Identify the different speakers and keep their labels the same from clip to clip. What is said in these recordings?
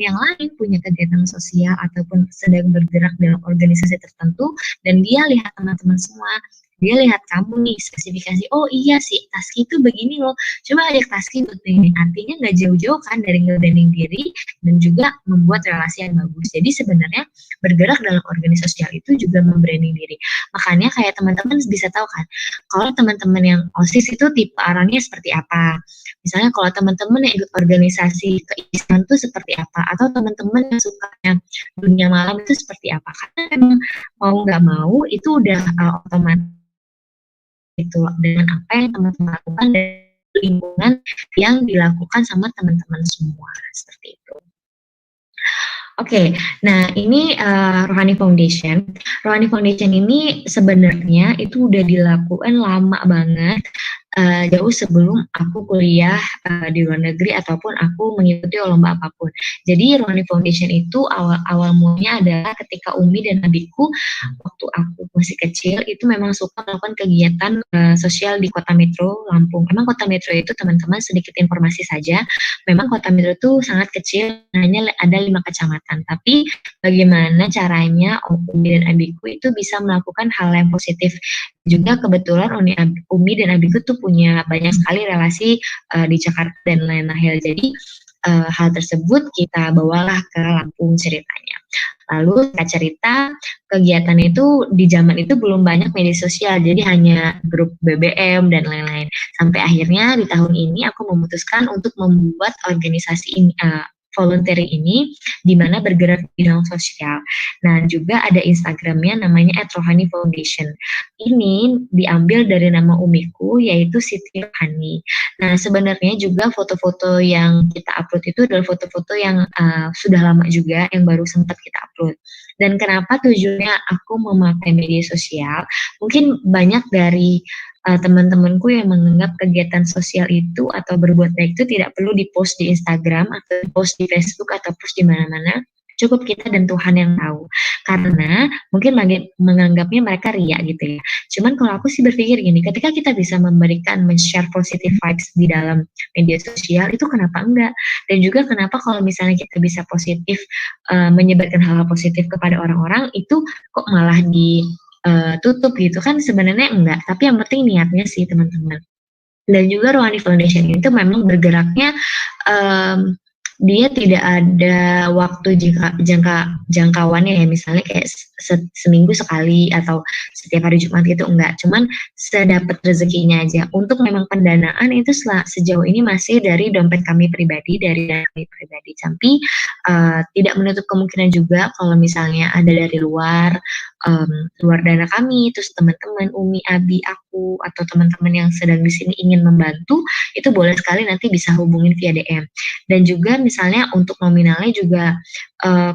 Speaker 1: yang lain punya kegiatan sosial ataupun sedang bergerak dalam organisasi tertentu dan dia lihat teman-teman semua, dia lihat kamu nih spesifikasi, oh iya sih Taski itu begini loh, coba ajak Taski buat ini, artinya nggak jauh-jauh kan dari nge-branding diri dan juga membuat relasi yang bagus. Jadi sebenarnya bergerak dalam organisasi sosial itu juga membranding diri. Makanya kayak teman-teman bisa tahu kan, kalau teman-teman yang OSIS itu tipe orangnya seperti apa. Misalnya kalau teman-teman yang ikut organisasi keislaman itu seperti apa, atau teman-teman yang sukanya dunia malam itu seperti apa. Karena memang mau nggak mau itu udah otomatis itu dengan apa yang teman-teman lakukan dan lingkungan yang dilakukan sama teman-teman semua seperti itu. Oke, nah ini Rohani Foundation. Rohani Foundation ini sebenarnya itu udah dilakukan lama banget, jauh sebelum aku kuliah di luar negeri ataupun aku mengikuti lomba apapun. Jadi Rohani Foundation itu awal mulanya adalah ketika Umi dan adikku waktu aku masih kecil itu memang suka melakukan kegiatan sosial di Kota Metro Lampung. Emang Kota Metro itu teman-teman sedikit informasi saja, memang Kota Metro itu sangat kecil, hanya ada 5 kecamatan. Tapi bagaimana caranya Umi dan adikku itu bisa melakukan hal yang positif. Juga kebetulan Umi dan adikku tuh punya banyak sekali relasi di Jakarta dan lain-lain. Jadi hal tersebut kita bawalah ke Lampung ceritanya. Lalu kita cerita kegiatan itu di zaman itu belum banyak media sosial, jadi hanya grup BBM dan lain-lain. Sampai akhirnya di tahun ini aku memutuskan untuk membuat organisasi ini, volunteering ini di mana bergerak di bidang sosial. Nah, juga ada Instagramnya namanya @rohani_foundation. Ini diambil dari nama umiku yaitu Siti Rohani. Nah, sebenarnya juga foto-foto yang kita upload itu adalah foto-foto yang sudah lama juga yang baru sempat kita upload. Dan kenapa tujuannya aku memakai media sosial? Mungkin banyak dari teman-temanku yang menganggap kegiatan sosial itu atau berbuat baik itu tidak perlu dipost di Instagram atau post di Facebook atau post di mana-mana, cukup kita dan Tuhan yang tahu. Karena mungkin menganggapnya mereka ria gitu ya. Cuman kalau aku sih berpikir gini, ketika kita bisa memberikan men-share positive vibes di dalam media sosial itu kenapa enggak? Dan juga kenapa kalau misalnya kita bisa positif menyebarkan hal-hal positif kepada orang-orang itu kok malah tutup gitu kan, sebenarnya enggak, tapi yang penting niatnya sih teman-teman. Dan juga Rohani Foundation itu memang bergeraknya dia tidak ada waktu jangkauannya ya, misalnya kayak seminggu sekali atau setiap hari Jumat gitu, enggak, cuman sedapat rezekinya aja. Untuk memang pendanaan itu sejauh ini masih dari dompet kami pribadi, dari dana kami pribadi, tapi tidak menutup kemungkinan juga kalau misalnya ada dari luar dana kami, terus teman-teman Umi, Abi, aku atau teman-teman yang sedang di sini ingin membantu, itu boleh sekali nanti bisa hubungin via DM. Dan juga misalnya untuk nominalnya juga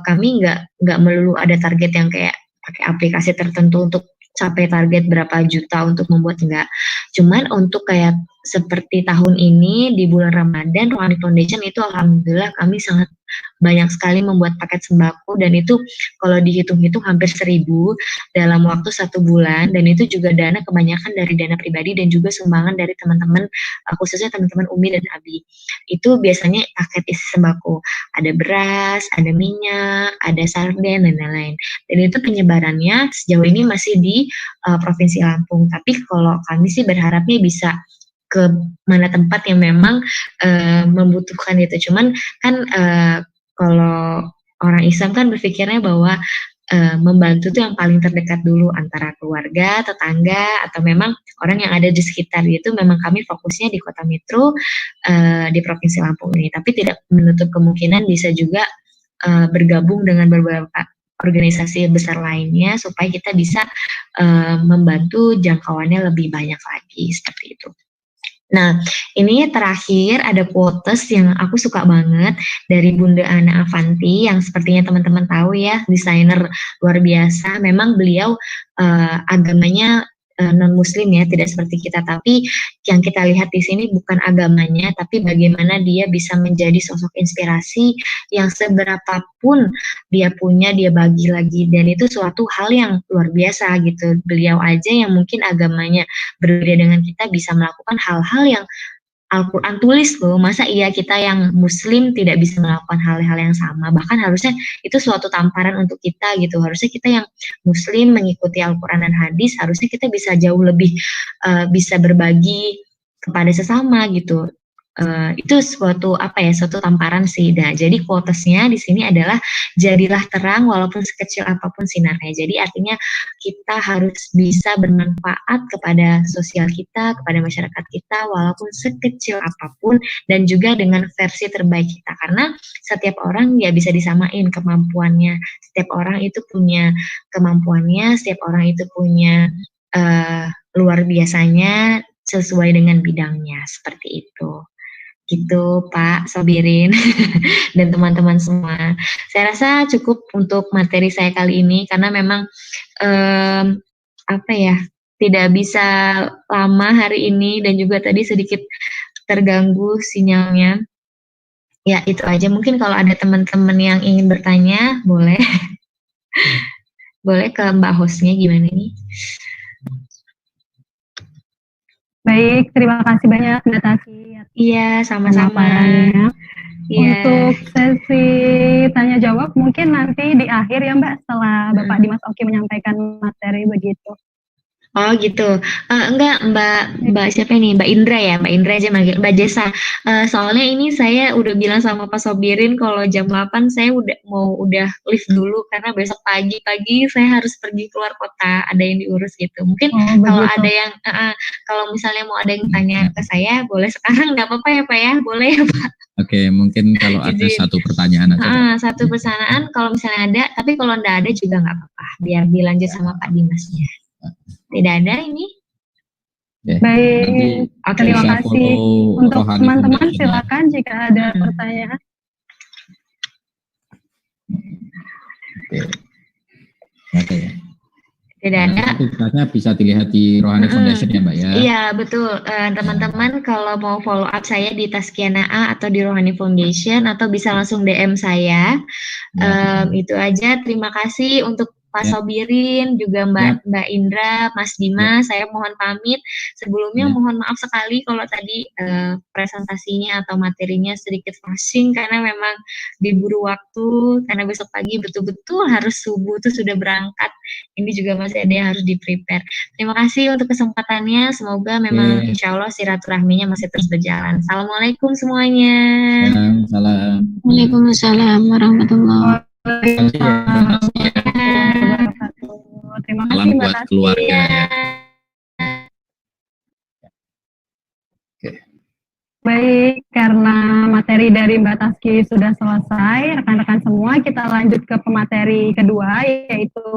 Speaker 1: kami nggak melulu ada target yang kayak pakai aplikasi tertentu untuk capai target berapa juta untuk membuat, enggak. Cuman untuk kayak seperti tahun ini di bulan Ramadan, Rohani Foundation itu alhamdulillah kami sangat banyak sekali membuat paket sembako dan itu kalau dihitung-hitung hampir 1.000 dalam waktu 1 bulan, dan itu juga dana kebanyakan dari dana pribadi dan juga sumbangan dari teman-teman, khususnya teman-teman Umi dan Abi. Itu biasanya paket isi sembako, ada beras, ada minyak, ada sarden dan lain-lain. Dan itu penyebarannya sejauh ini masih di Provinsi Lampung. Tapi kalau kami sih berharapnya bisa ke mana tempat yang memang membutuhkan itu. Cuman kan kalau orang Islam kan berpikirnya bahwa membantu tuh yang paling terdekat dulu, antara keluarga, tetangga, atau memang orang yang ada di sekitar. Itu memang kami fokusnya di Kota Metro, di Provinsi Lampung ini. Tapi tidak menutup kemungkinan bisa juga bergabung dengan beberapa organisasi besar lainnya supaya kita bisa membantu jangkauannya lebih banyak lagi, seperti itu. Nah, ini terakhir ada quotes yang aku suka banget dari Bunda Ana Avanti yang sepertinya teman-teman tahu ya, desainer luar biasa. Memang beliau agamanya non-muslim ya, tidak seperti kita, tapi yang kita lihat di sini bukan agamanya, tapi bagaimana dia bisa menjadi sosok inspirasi yang seberapapun dia punya, dia bagi lagi, dan itu suatu hal yang luar biasa gitu. Beliau aja yang mungkin agamanya berbeda dengan kita bisa melakukan hal-hal yang Al-Quran tulis loh, masa iya kita yang muslim tidak bisa melakukan hal-hal yang sama, bahkan harusnya itu suatu tamparan untuk kita gitu, harusnya kita yang muslim mengikuti Al-Quran dan hadis, harusnya kita bisa jauh lebih bisa berbagi kepada sesama gitu. Itu suatu suatu tamparan sih. Nah, jadi quotesnya di sini adalah jadilah terang walaupun sekecil apapun sinarnya. Jadi artinya kita harus bisa bermanfaat kepada sosial kita, kepada masyarakat kita walaupun sekecil apapun dan juga dengan versi terbaik kita. Karena setiap orang ya bisa disamain kemampuannya. Setiap orang itu punya kemampuannya, setiap orang itu punya luar biasanya sesuai dengan bidangnya seperti itu. Gitu Pak Sobirin dan teman-teman semua. Saya rasa cukup untuk materi saya kali ini karena memang tidak bisa lama hari ini dan juga tadi sedikit terganggu sinyalnya. Ya itu aja, mungkin kalau ada teman-teman yang ingin bertanya boleh. Boleh ke Mbak hostnya gimana nih?
Speaker 2: Baik, terima kasih banyak Mbak Tasky.
Speaker 1: Iya, sama-sama.
Speaker 2: Iya. Untuk sesi tanya jawab mungkin nanti di akhir ya Mbak, setelah Bapak Dimas Oki menyampaikan materi begitu.
Speaker 1: Oh gitu, enggak Mbak siapa nih, Mbak Indra ya, Mbak Indra aja manggil, Mbak Jesa. Soalnya ini saya udah bilang sama Pak Sobirin kalau jam 8 saya udah lift dulu karena besok pagi-pagi saya harus pergi keluar kota, ada yang diurus gitu. Mungkin kalau ada yang, kalau misalnya mau ada yang tanya ke saya, boleh sekarang nggak apa-apa ya Pak ya, boleh ya Pak?
Speaker 3: Oke, mungkin kalau ada satu pertanyaan aja.
Speaker 1: Satu pertanyaan kalau misalnya ada, tapi kalau nggak ada juga nggak apa-apa, biar dilanjut sama Pak Dimasnya. Tidak ada ini.
Speaker 2: Baik, terima kasih. Untuk teman-teman silakan jika ada pertanyaan.
Speaker 3: Oke.
Speaker 1: Tidak ada.
Speaker 3: Nah, bisa dilihat di Rohani Foundation ya Mbak ya.
Speaker 1: Iya betul, teman-teman kalau mau follow up saya di Tazkiyah A atau di Rohani Foundation atau bisa langsung DM saya. Itu aja, terima kasih untuk Pak Sobirin, juga Mbak Indra, Mas Dimas, saya mohon pamit. Sebelumnya mohon maaf sekali kalau tadi presentasinya atau materinya sedikit rushing karena memang diburu waktu, karena besok pagi betul-betul harus subuh tuh sudah berangkat. Ini juga masih ada yang harus di-prepare. Terima kasih untuk kesempatannya, semoga memang insya Allah silaturahminya masih terus berjalan. Assalamualaikum semuanya.
Speaker 3: Salam.
Speaker 1: Waalaikumsalam warahmatullahi
Speaker 2: Terima kasih Mbak
Speaker 3: buat keluarga ya.
Speaker 2: Baik, karena materi dari Mbak Tasky sudah selesai, rekan-rekan semua kita lanjut ke pemateri kedua, yaitu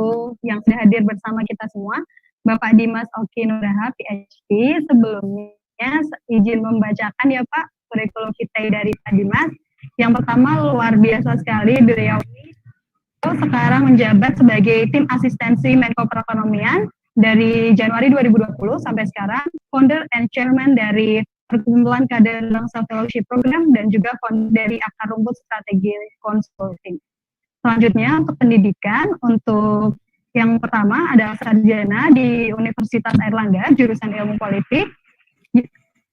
Speaker 2: yang sudah hadir bersama kita semua, Bapak Dimas Oki Nugraha, PhD. Sebelumnya izin membacakan ya Pak, kurikulum kita dari Pak Dimas. Yang pertama luar biasa sekali, beliau sekarang menjabat sebagai tim asistensi Menko Perekonomian dari Januari 2020 sampai sekarang, founder and chairman dari Perkumpulan Kader Bangsa Fellowship Program dan juga founder dari Akar Rumput Strategi Consulting. Selanjutnya untuk pendidikan, untuk yang pertama ada sarjana di Universitas Airlangga, jurusan Ilmu Politik,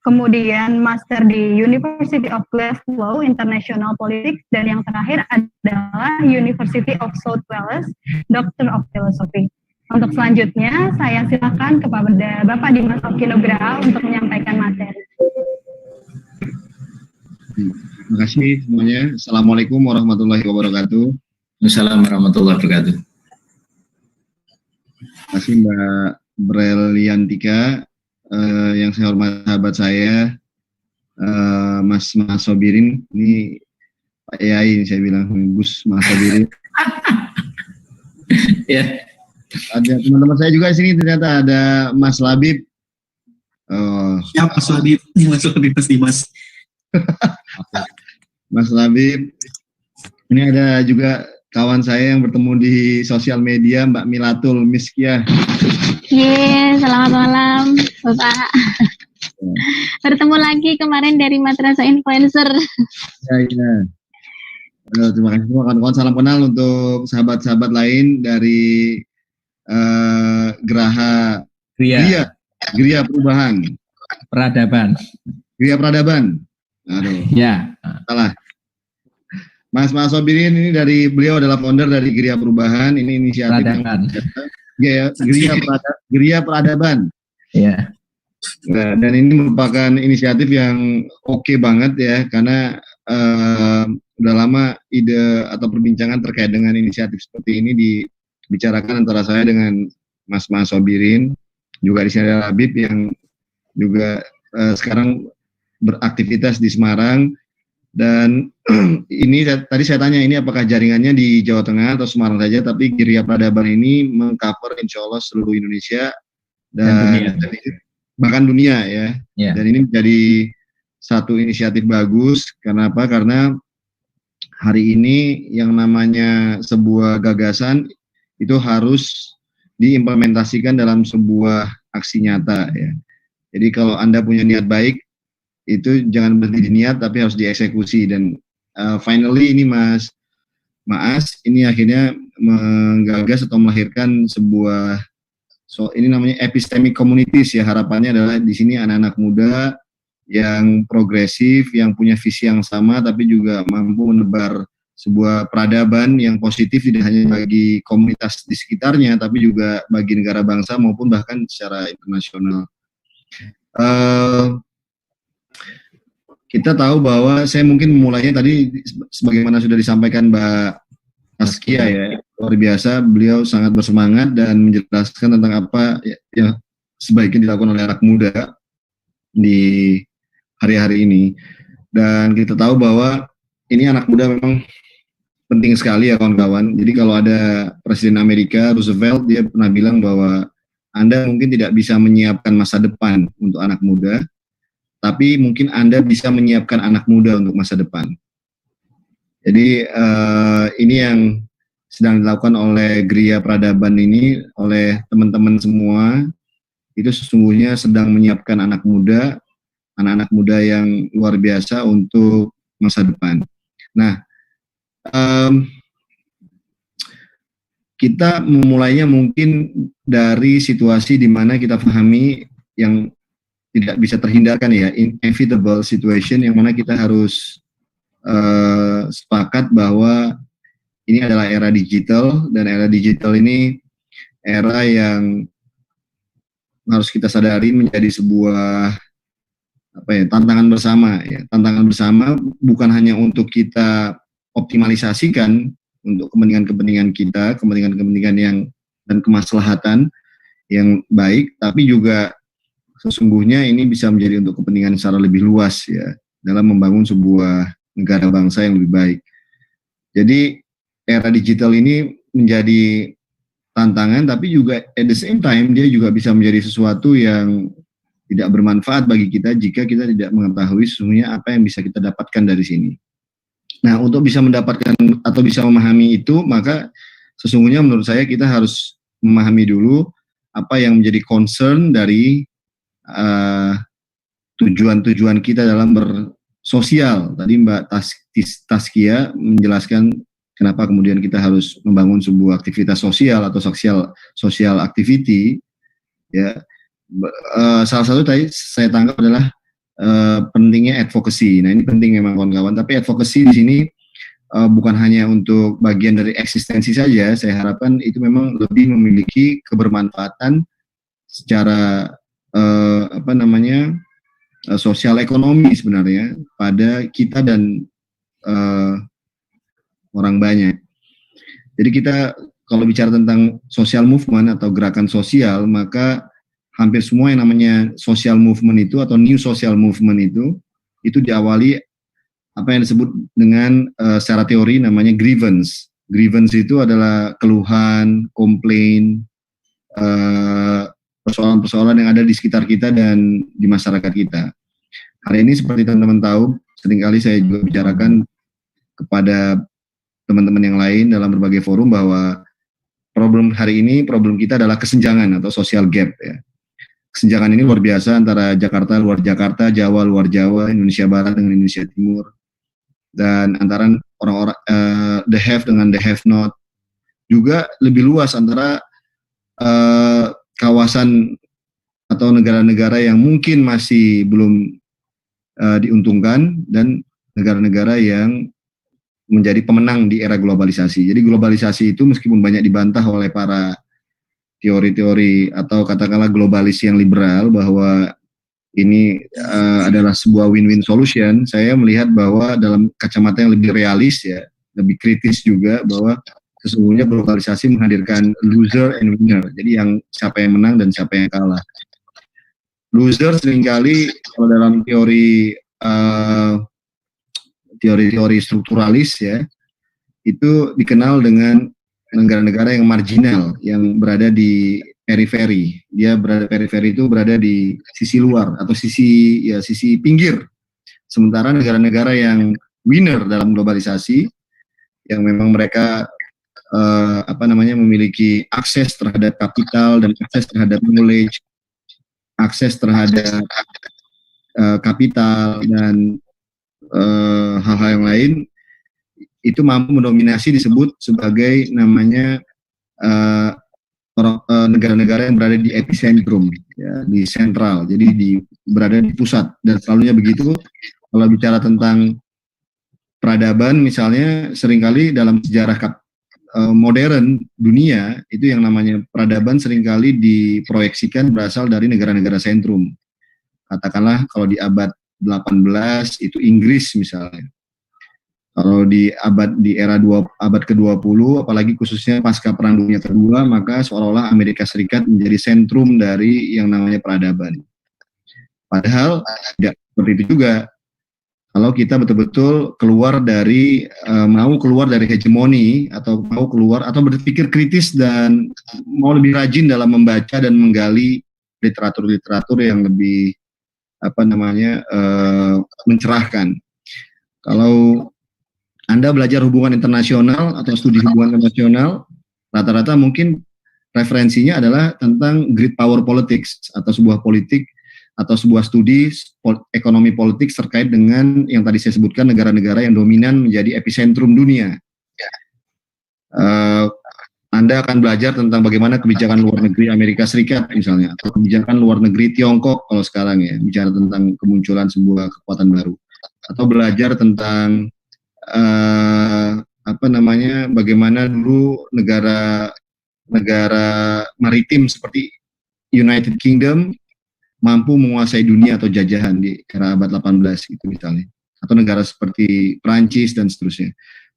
Speaker 2: kemudian master di University of Glasgow International Politics, dan yang terakhir adalah University of South Wales, Doctor of Philosophy. Untuk selanjutnya, saya silakan kepada Bapak Dimas Oki Nugraha untuk menyampaikan materi.
Speaker 4: Terima kasih semuanya. Assalamualaikum warahmatullahi wabarakatuh.
Speaker 3: Assalamualaikum warahmatullahi wabarakatuh.
Speaker 4: Terima kasih Mbak Breliantika. Yang saya hormati sahabat saya, Mas Sobirin, ini Pak Yai, saya bilang Gus Mas Sobirin.
Speaker 3: Ya.
Speaker 4: Ada teman-teman saya juga di sini, ternyata ada Mas Labib.
Speaker 5: Siapa Mas Labib? Mas Labib Mas Dimas.
Speaker 4: Mas Labib. Ini ada juga kawan saya yang bertemu di sosial media, Mbak Milatul Miskiah.
Speaker 6: Selamat malam Bapak. Bertemu lagi kemarin dari Madrasah Influencer.
Speaker 4: Ya. Terima kasih semua kawan-kawan. Salam kenal untuk sahabat-sahabat lain dari Gria Perubahan
Speaker 3: Peradaban.
Speaker 4: Geria Peradaban. Aduh,
Speaker 3: Ya.
Speaker 4: salah. Mas Sobirin ini beliau adalah founder dari Geria Perubahan. Ini inisiatif
Speaker 3: Peradaban.
Speaker 4: Geria Peradaban.
Speaker 3: Ya.
Speaker 4: Nah, dan ini merupakan inisiatif yang oke banget ya, karena udah lama ide atau perbincangan terkait dengan inisiatif seperti ini dibicarakan antara saya dengan Mas Sobirin, juga di sini ada Habib yang juga sekarang beraktivitas di Semarang. Dan ini tadi saya tanya ini apakah jaringannya di Jawa Tengah atau Semarang saja, tapi Geria Peradaban ini mengcover insya Allah seluruh Indonesia dan bahkan dunia ya. Dan ini menjadi satu inisiatif bagus. Kenapa? Karena hari ini yang namanya sebuah gagasan itu harus diimplementasikan dalam sebuah aksi nyata ya. Jadi kalau Anda punya niat baik, itu jangan berhenti di niat tapi harus dieksekusi. Dan finally ini Mas Maas ini akhirnya menggagas atau melahirkan sebuah ini namanya epistemic communities ya. Harapannya adalah di sini anak-anak muda yang progresif, yang punya visi yang sama, tapi juga mampu menebar sebuah peradaban yang positif tidak hanya bagi komunitas di sekitarnya, tapi juga bagi negara bangsa maupun bahkan secara internasional. Kita tahu bahwa saya mungkin memulainya tadi sebagaimana sudah disampaikan Mbak Taskia ya, luar biasa, beliau sangat bersemangat dan menjelaskan tentang apa yang sebaiknya dilakukan oleh anak muda di hari-hari ini. Dan kita tahu bahwa ini anak muda memang penting sekali ya kawan-kawan. Jadi kalau ada Presiden Amerika, Roosevelt, dia pernah bilang bahwa Anda mungkin tidak bisa menyiapkan masa depan untuk anak muda, tapi mungkin Anda bisa menyiapkan anak muda untuk masa depan. Jadi ini yang sedang dilakukan oleh Geria Peradaban ini, oleh teman-teman semua, itu sesungguhnya sedang menyiapkan anak anak muda yang luar biasa untuk masa depan. Nah, kita memulainya mungkin dari situasi di mana kita pahami yang tidak bisa terhindarkan ya, inevitable situation, yang mana kita harus sepakat bahwa ini adalah era digital, dan era digital ini era yang harus kita sadari menjadi sebuah tantangan bersama ya. Tantangan bersama bukan hanya untuk kita optimalisasikan untuk kepentingan-kepentingan kita, kepentingan-kepentingan yang dan kemaslahatan yang baik, tapi juga sesungguhnya ini bisa menjadi untuk kepentingan secara lebih luas ya, dalam membangun sebuah negara bangsa yang lebih baik. Jadi era digital ini menjadi tantangan, tapi juga at the same time dia juga bisa menjadi sesuatu yang tidak bermanfaat bagi kita jika kita tidak mengetahui sesungguhnya apa yang bisa kita dapatkan dari sini. Nah, untuk bisa mendapatkan atau bisa memahami itu, maka sesungguhnya menurut saya kita harus memahami dulu apa yang menjadi concern dari tujuan-tujuan kita dalam bersosial. Tadi Mbak Taskia menjelaskan kenapa kemudian kita harus membangun sebuah aktivitas sosial atau social activity. Ya, salah satu tadi saya tangkap adalah pentingnya advocacy. Nah, ini penting memang kawan-kawan. Tapi advocacy di sini bukan hanya untuk bagian dari eksistensi saja. Saya harapkan itu memang lebih memiliki kebermanfaatan secara sosial ekonomi sebenarnya pada kita dan orang banyak. Jadi kita kalau bicara tentang social movement atau gerakan sosial, maka hampir semua yang namanya social movement itu atau new social movement itu diawali apa yang disebut dengan secara teori namanya grievance. Grievance itu adalah keluhan, komplain, persoalan-persoalan yang ada di sekitar kita dan di masyarakat kita. Hari ini seperti teman-teman tahu, seringkali saya juga bicarakan kepada teman-teman yang lain dalam berbagai forum bahwa problem hari ini, problem kita adalah kesenjangan atau social gap ya. Kesenjangan ini luar biasa antara Jakarta, luar Jakarta, Jawa, luar Jawa, Indonesia Barat dengan Indonesia Timur, dan antara orang-orang the have dengan the have not, juga lebih luas antara kawasan atau negara-negara yang mungkin masih belum diuntungkan dan negara-negara yang menjadi pemenang di era globalisasi. Jadi globalisasi itu meskipun banyak dibantah oleh para teori-teori atau katakanlah globalis yang liberal bahwa ini adalah sebuah win-win solution, saya melihat bahwa dalam kacamata yang lebih realis ya, lebih kritis juga, bahwa sesungguhnya globalisasi menghadirkan loser and winner. Jadi yang siapa yang menang dan siapa yang kalah. Loser seringkali kalau dalam teori strukturalis ya, itu dikenal dengan negara-negara yang marginal, yang berada di periferi. Dia berada periferi itu berada di sisi luar atau sisi pinggir. Sementara negara-negara yang winner dalam globalisasi, yang memang mereka memiliki akses terhadap kapital dan akses terhadap knowledge, akses terhadap kapital dan hal-hal yang lain, itu mampu mendominasi disebut sebagai namanya negara-negara yang berada di epicentrum, ya, di sentral, jadi berada di pusat, dan selalunya begitu. Kalau bicara tentang peradaban misalnya, seringkali dalam sejarah modern dunia itu yang namanya peradaban seringkali diproyeksikan berasal dari negara-negara sentrum. Katakanlah kalau di abad 18 itu Inggris misalnya. Kalau di era abad ke-20, apalagi khususnya pasca Perang Dunia Kedua, maka seolah-olah Amerika Serikat menjadi sentrum dari yang namanya peradaban. Padahal tidak seperti itu juga. Kalau kita betul-betul mau keluar dari hegemoni, atau mau keluar atau berpikir kritis dan mau lebih rajin dalam membaca dan menggali literatur-literatur yang lebih mencerahkan. Kalau Anda belajar hubungan internasional atau studi hubungan internasional, rata-rata mungkin referensinya adalah tentang great power politics, atau sebuah politik atau sebuah studi ekonomi politik terkait dengan yang tadi saya sebutkan, negara-negara yang dominan menjadi epicentrum dunia. Anda akan belajar tentang bagaimana kebijakan luar negeri Amerika Serikat misalnya, atau kebijakan luar negeri Tiongkok kalau sekarang ya, bicara tentang kemunculan sebuah kekuatan baru, atau belajar tentang bagaimana dulu negara maritim seperti United Kingdom mampu menguasai dunia atau jajahan di era abad 18 gitu misalnya, atau negara seperti Prancis dan seterusnya.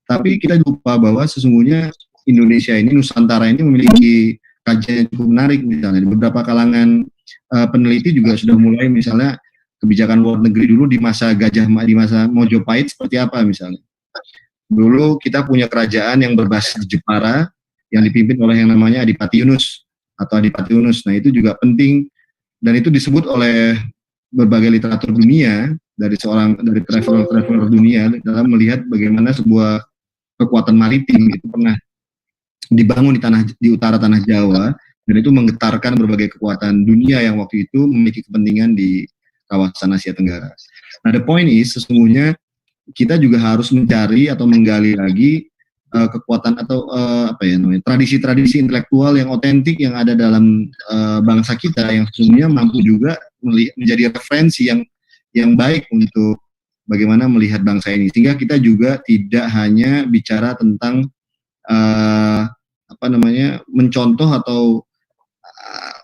Speaker 4: Tapi kita lupa bahwa sesungguhnya Indonesia ini, Nusantara ini memiliki kajian yang cukup menarik misalnya. Di beberapa kalangan peneliti juga sudah mulai misalnya kebijakan luar negeri dulu di masa di masa Mojopahit seperti apa misalnya. Dulu kita punya kerajaan yang berbasis di Jepara yang dipimpin oleh yang namanya Adipati Yunus atau Adipati Yunus. Nah, itu juga penting, dan itu disebut oleh berbagai literatur dunia dari traveler dunia dalam melihat bagaimana sebuah kekuatan maritim itu pernah dibangun di utara tanah Jawa, dan itu menggetarkan berbagai kekuatan dunia yang waktu itu memiliki kepentingan di kawasan Asia Tenggara. Nah, the point is sesungguhnya kita juga harus mencari atau menggali lagi kekuatan atau tradisi-tradisi intelektual yang otentik yang ada dalam bangsa kita, yang sesungguhnya mampu juga menjadi referensi yang baik untuk bagaimana melihat bangsa ini, sehingga kita juga tidak hanya bicara tentang mencontoh atau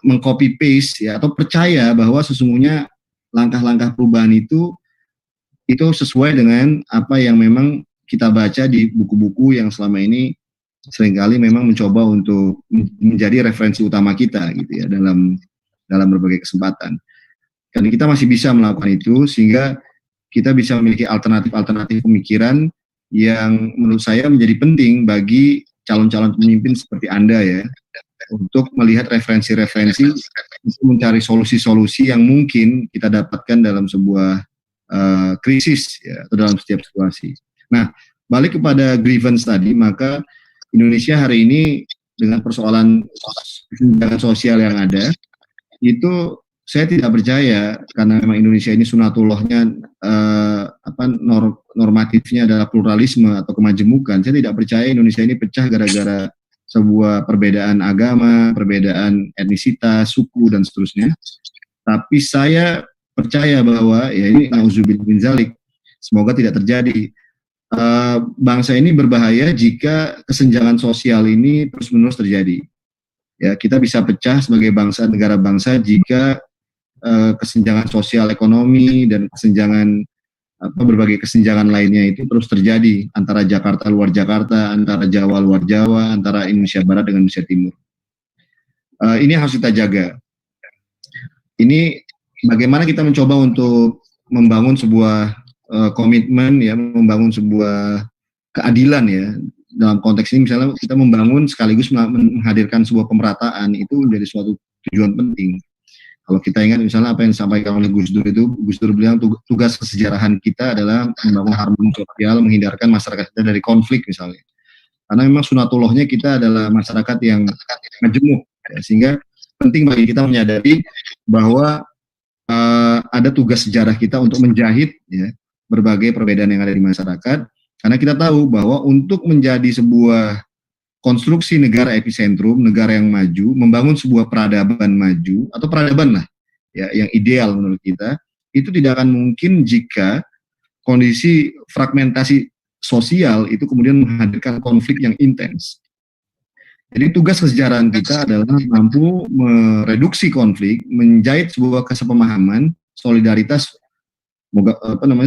Speaker 4: mengcopy paste ya, atau percaya bahwa sesungguhnya langkah-langkah perubahan itu sesuai dengan apa yang memang kita baca di buku-buku yang selama ini seringkali memang mencoba untuk menjadi referensi utama kita gitu ya dalam berbagai kesempatan. Dan kita masih bisa melakukan itu sehingga kita bisa memiliki alternatif pemikiran yang menurut saya menjadi penting bagi calon-calon pemimpin seperti Anda ya, untuk melihat referensi-referensi, untuk mencari solusi-solusi yang mungkin kita dapatkan dalam sebuah krisis ya, atau dalam setiap situasi. Nah, balik kepada grievance tadi, maka Indonesia hari ini dengan persoalan kesenjangan sosial yang ada, itu saya tidak percaya, karena memang Indonesia ini sunatullahnya normatifnya adalah pluralisme atau kemajemukan. Saya tidak percaya Indonesia ini pecah gara-gara sebuah perbedaan agama, perbedaan etnisitas, suku dan seterusnya. Tapi saya percaya bahwa ya ini nauzubillah min zalik, semoga tidak terjadi. Bangsa ini berbahaya jika kesenjangan sosial ini terus-menerus terjadi. Ya, kita bisa pecah sebagai bangsa, negara bangsa jika kesenjangan sosial ekonomi dan kesenjangan berbagai kesenjangan lainnya itu terus terjadi antara Jakarta luar Jakarta, antara Jawa luar Jawa, antara Indonesia Barat dengan Indonesia Timur. Ini harus kita jaga. Ini bagaimana kita mencoba untuk membangun sebuah komitmen, ya, membangun sebuah keadilan, ya. Dalam konteks ini misalnya kita membangun sekaligus menghadirkan sebuah pemerataan, itu menjadi suatu tujuan penting. Kalau kita ingat misalnya apa yang disampaikan oleh Gus Dur itu, Gus Dur bilang tugas kesejarahan kita adalah membangun harmoni sosial, menghindarkan masyarakat kita dari konflik misalnya. Karena memang sunatullahnya kita adalah masyarakat yang majemuk, ya, sehingga penting bagi kita menyadari bahwa ada tugas sejarah kita untuk menjahit, ya, berbagai perbedaan yang ada di masyarakat, karena kita tahu bahwa untuk menjadi sebuah konstruksi negara epicentrum, negara yang maju, membangun sebuah peradaban maju atau peradaban lah, ya, yang ideal menurut kita, itu tidak akan mungkin jika kondisi fragmentasi sosial itu kemudian menghadirkan konflik yang intens. Jadi tugas kesejarahan kita adalah mampu mereduksi konflik, menjahit sebuah kesepemahaman, solidaritas,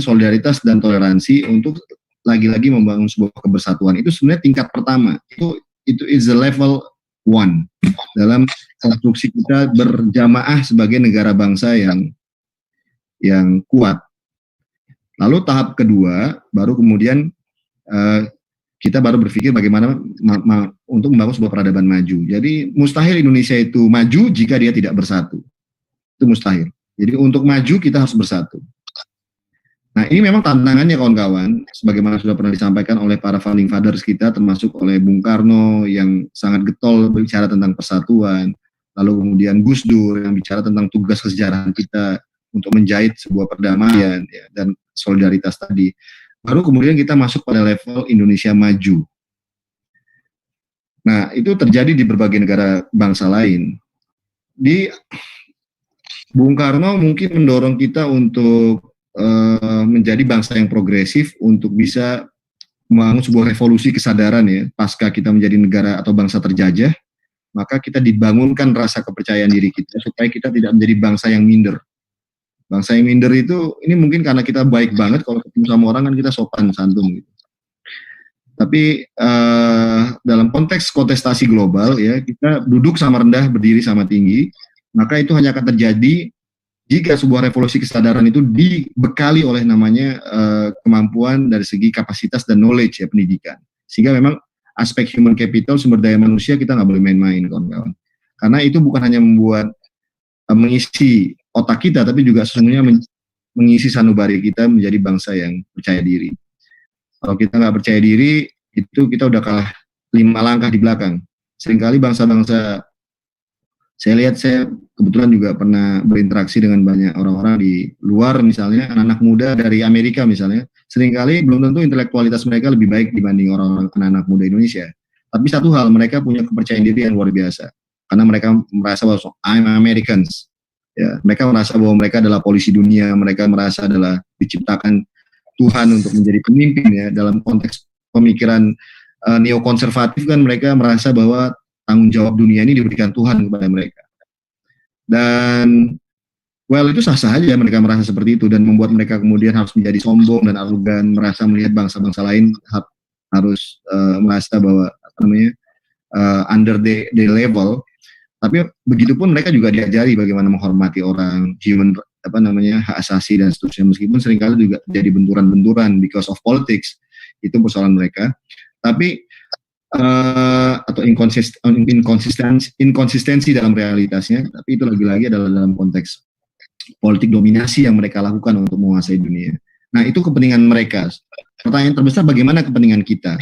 Speaker 4: solidaritas dan toleransi untuk lagi-lagi membangun sebuah kebersatuan. Itu sebenarnya tingkat pertama. Itu is the level 1 dalam konstruksi kita berjamaah sebagai negara bangsa yang kuat. Lalu tahap kedua baru kemudian kita baru berpikir bagaimana untuk membangun sebuah peradaban maju. Jadi mustahil Indonesia itu maju jika dia tidak bersatu. Itu mustahil. Jadi untuk maju kita harus bersatu. Nah, ini memang tantangannya kawan-kawan, sebagaimana sudah pernah disampaikan oleh para founding fathers kita, termasuk oleh Bung Karno yang sangat getol berbicara tentang persatuan, lalu kemudian Gus Dur yang bicara tentang tugas kesejarahan kita untuk menjahit sebuah perdamaian, ya, dan solidaritas tadi. Baru kemudian kita masuk pada level Indonesia maju. Nah, itu terjadi di berbagai negara bangsa lain. Bung Karno mungkin mendorong kita untuk menjadi bangsa yang progresif, untuk bisa membangun sebuah revolusi kesadaran, ya, pasca kita menjadi negara atau bangsa terjajah, maka kita dibangunkan rasa kepercayaan diri kita supaya kita tidak menjadi bangsa yang minder. Bangsa yang minder itu, ini mungkin karena kita baik banget, kalau ketemu sama orang kan kita sopan santun gitu. Tapi dalam konteks kontestasi global, ya, kita duduk sama rendah, berdiri sama tinggi, maka itu hanya akan terjadi jika sebuah revolusi kesadaran itu dibekali oleh namanya kemampuan dari segi kapasitas dan knowledge, ya, pendidikan. Sehingga memang aspek human capital, sumber daya manusia, kita nggak boleh main-main, kawan-kawan. Karena itu bukan hanya membuat mengisi otak kita, tapi juga sesungguhnya mengisi sanubari kita menjadi bangsa yang percaya diri. Kalau kita nggak percaya diri, itu kita udah kalah 5 langkah di belakang. Seringkali bangsa-bangsa, saya kebetulan juga pernah berinteraksi dengan banyak orang-orang di luar, misalnya anak-anak muda dari Amerika misalnya, seringkali belum tentu intelektualitas mereka lebih baik dibanding orang-orang anak-anak muda Indonesia. Tapi satu hal, mereka punya kepercayaan diri yang luar biasa, karena mereka merasa bahwa I'm Americans. Ya, mereka merasa bahwa mereka adalah polisi dunia, mereka merasa adalah diciptakan Tuhan untuk menjadi pemimpin, ya. Dalam konteks pemikiran neokonservatif kan mereka merasa bahwa tanggung jawab dunia ini diberikan Tuhan kepada mereka. Dan itu sah-sah aja mereka merasa seperti itu, dan membuat mereka kemudian harus menjadi sombong dan arogan, merasa melihat bangsa-bangsa lain harus merasa bahwa under the level. Tapi begitupun mereka juga diajari bagaimana menghormati orang, hak asasi dan seterusnya, meskipun seringkali juga jadi benturan-benturan because of politics, itu persoalan mereka. Tapi atau inkonsistensi dalam realitasnya, tapi itu lagi-lagi adalah dalam konteks politik dominasi yang mereka lakukan untuk menguasai dunia. Nah, itu kepentingan mereka. Pertanyaan terbesar, bagaimana kepentingan kita?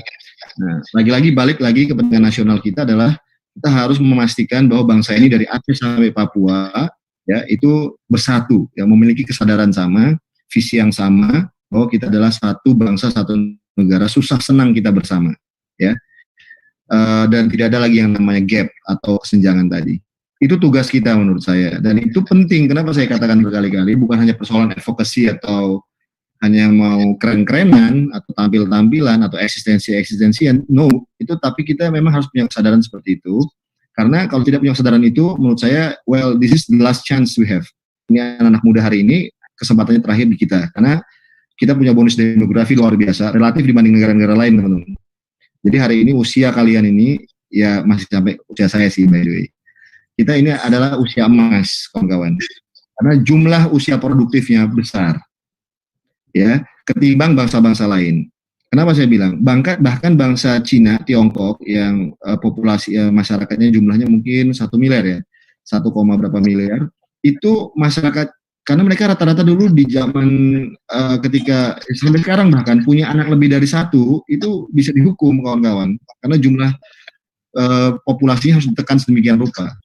Speaker 4: Nah, lagi-lagi balik lagi kepentingan nasional kita adalah kita harus memastikan bahwa bangsa ini dari Aceh sampai Papua, ya, itu bersatu, yang memiliki kesadaran sama, visi yang sama, bahwa kita adalah satu bangsa, satu negara, susah senang kita bersama, ya. Dan tidak ada lagi yang namanya gap atau kesenjangan tadi. Itu tugas kita menurut saya, dan itu penting. Kenapa saya katakan berkali-kali, bukan hanya persoalan advokasi atau hanya mau keren-kerenan atau tampil-tampilan atau eksistensian, no, itu, tapi kita memang harus punya kesadaran seperti itu. Karena kalau tidak punya kesadaran itu, menurut saya, well, this is the last chance we have. Ini anak-anak muda hari ini, kesempatannya terakhir di kita, karena kita punya bonus demografi luar biasa, relatif dibanding negara-negara lain, teman-teman. Jadi hari ini usia kalian ini, ya masih sampai usia saya sih, by the way. Kita ini adalah usia emas, kawan-kawan. Karena jumlah usia produktifnya besar, ya, ketimbang bangsa-bangsa lain. Kenapa saya bilang? Bahkan bangsa Cina, Tiongkok, yang populasi masyarakatnya jumlahnya mungkin 1 miliar ya, 1, berapa miliar, itu masyarakat, karena mereka rata-rata dulu di zaman ketika sampai sekarang bahkan punya anak lebih dari 1, itu bisa dihukum, kawan-kawan, karena jumlah populasinya harus ditekan sedemikian rupa.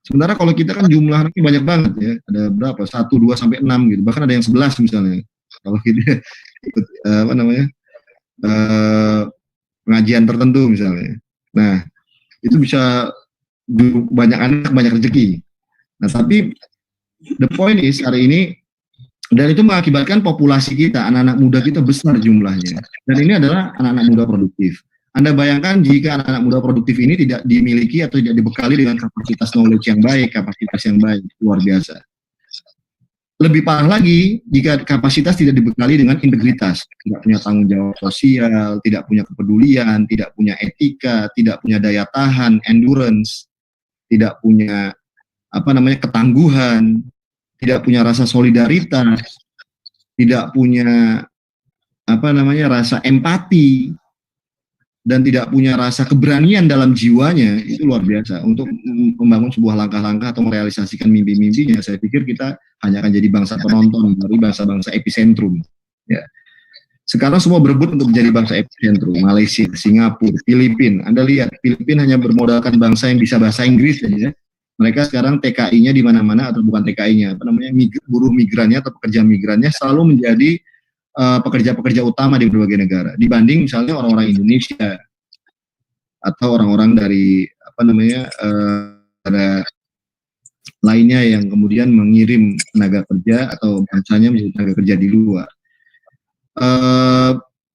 Speaker 4: Sementara kalau kita kan jumlah anaknya banyak banget ya, ada berapa? 1, 2, sampai 6 gitu. Bahkan ada yang 11 misalnya. Kalau kita ikut pengajian tertentu misalnya. Nah, itu bisa banyak anak, banyak rezeki. Nah, tapi the point is hari ini, dan itu mengakibatkan populasi kita, anak-anak muda kita besar jumlahnya. Dan ini adalah anak-anak muda produktif. Anda bayangkan jika anak-anak muda produktif ini tidak dimiliki atau tidak dibekali dengan kapasitas knowledge yang baik, kapasitas yang baik, luar biasa. Lebih parah lagi jika kapasitas tidak dibekali dengan integritas, tidak punya tanggung jawab sosial, tidak punya kepedulian, tidak punya etika, tidak punya daya tahan, endurance, tidak punya ketangguhan, tidak punya rasa solidaritas, tidak punya rasa empati, dan tidak punya rasa keberanian dalam jiwanya, itu luar biasa. Untuk membangun sebuah langkah-langkah atau merealisasikan mimpi-mimpinya, saya pikir kita hanya akan jadi bangsa penonton dari bangsa-bangsa epicentrum. Ya. Sekarang semua berebut untuk menjadi bangsa epicentrum. Malaysia, Singapura, Filipina. Anda lihat, Filipina hanya bermodalkan bangsa yang bisa bahasa Inggris saja. Mereka sekarang TKI-nya di mana-mana, atau bukan TKI-nya, buruh migrannya atau pekerja migrannya selalu menjadi pekerja-pekerja utama di berbagai negara, dibanding misalnya orang-orang Indonesia atau orang-orang dari lainnya yang kemudian mengirim tenaga kerja atau bangsanya menjadi tenaga kerja di luar.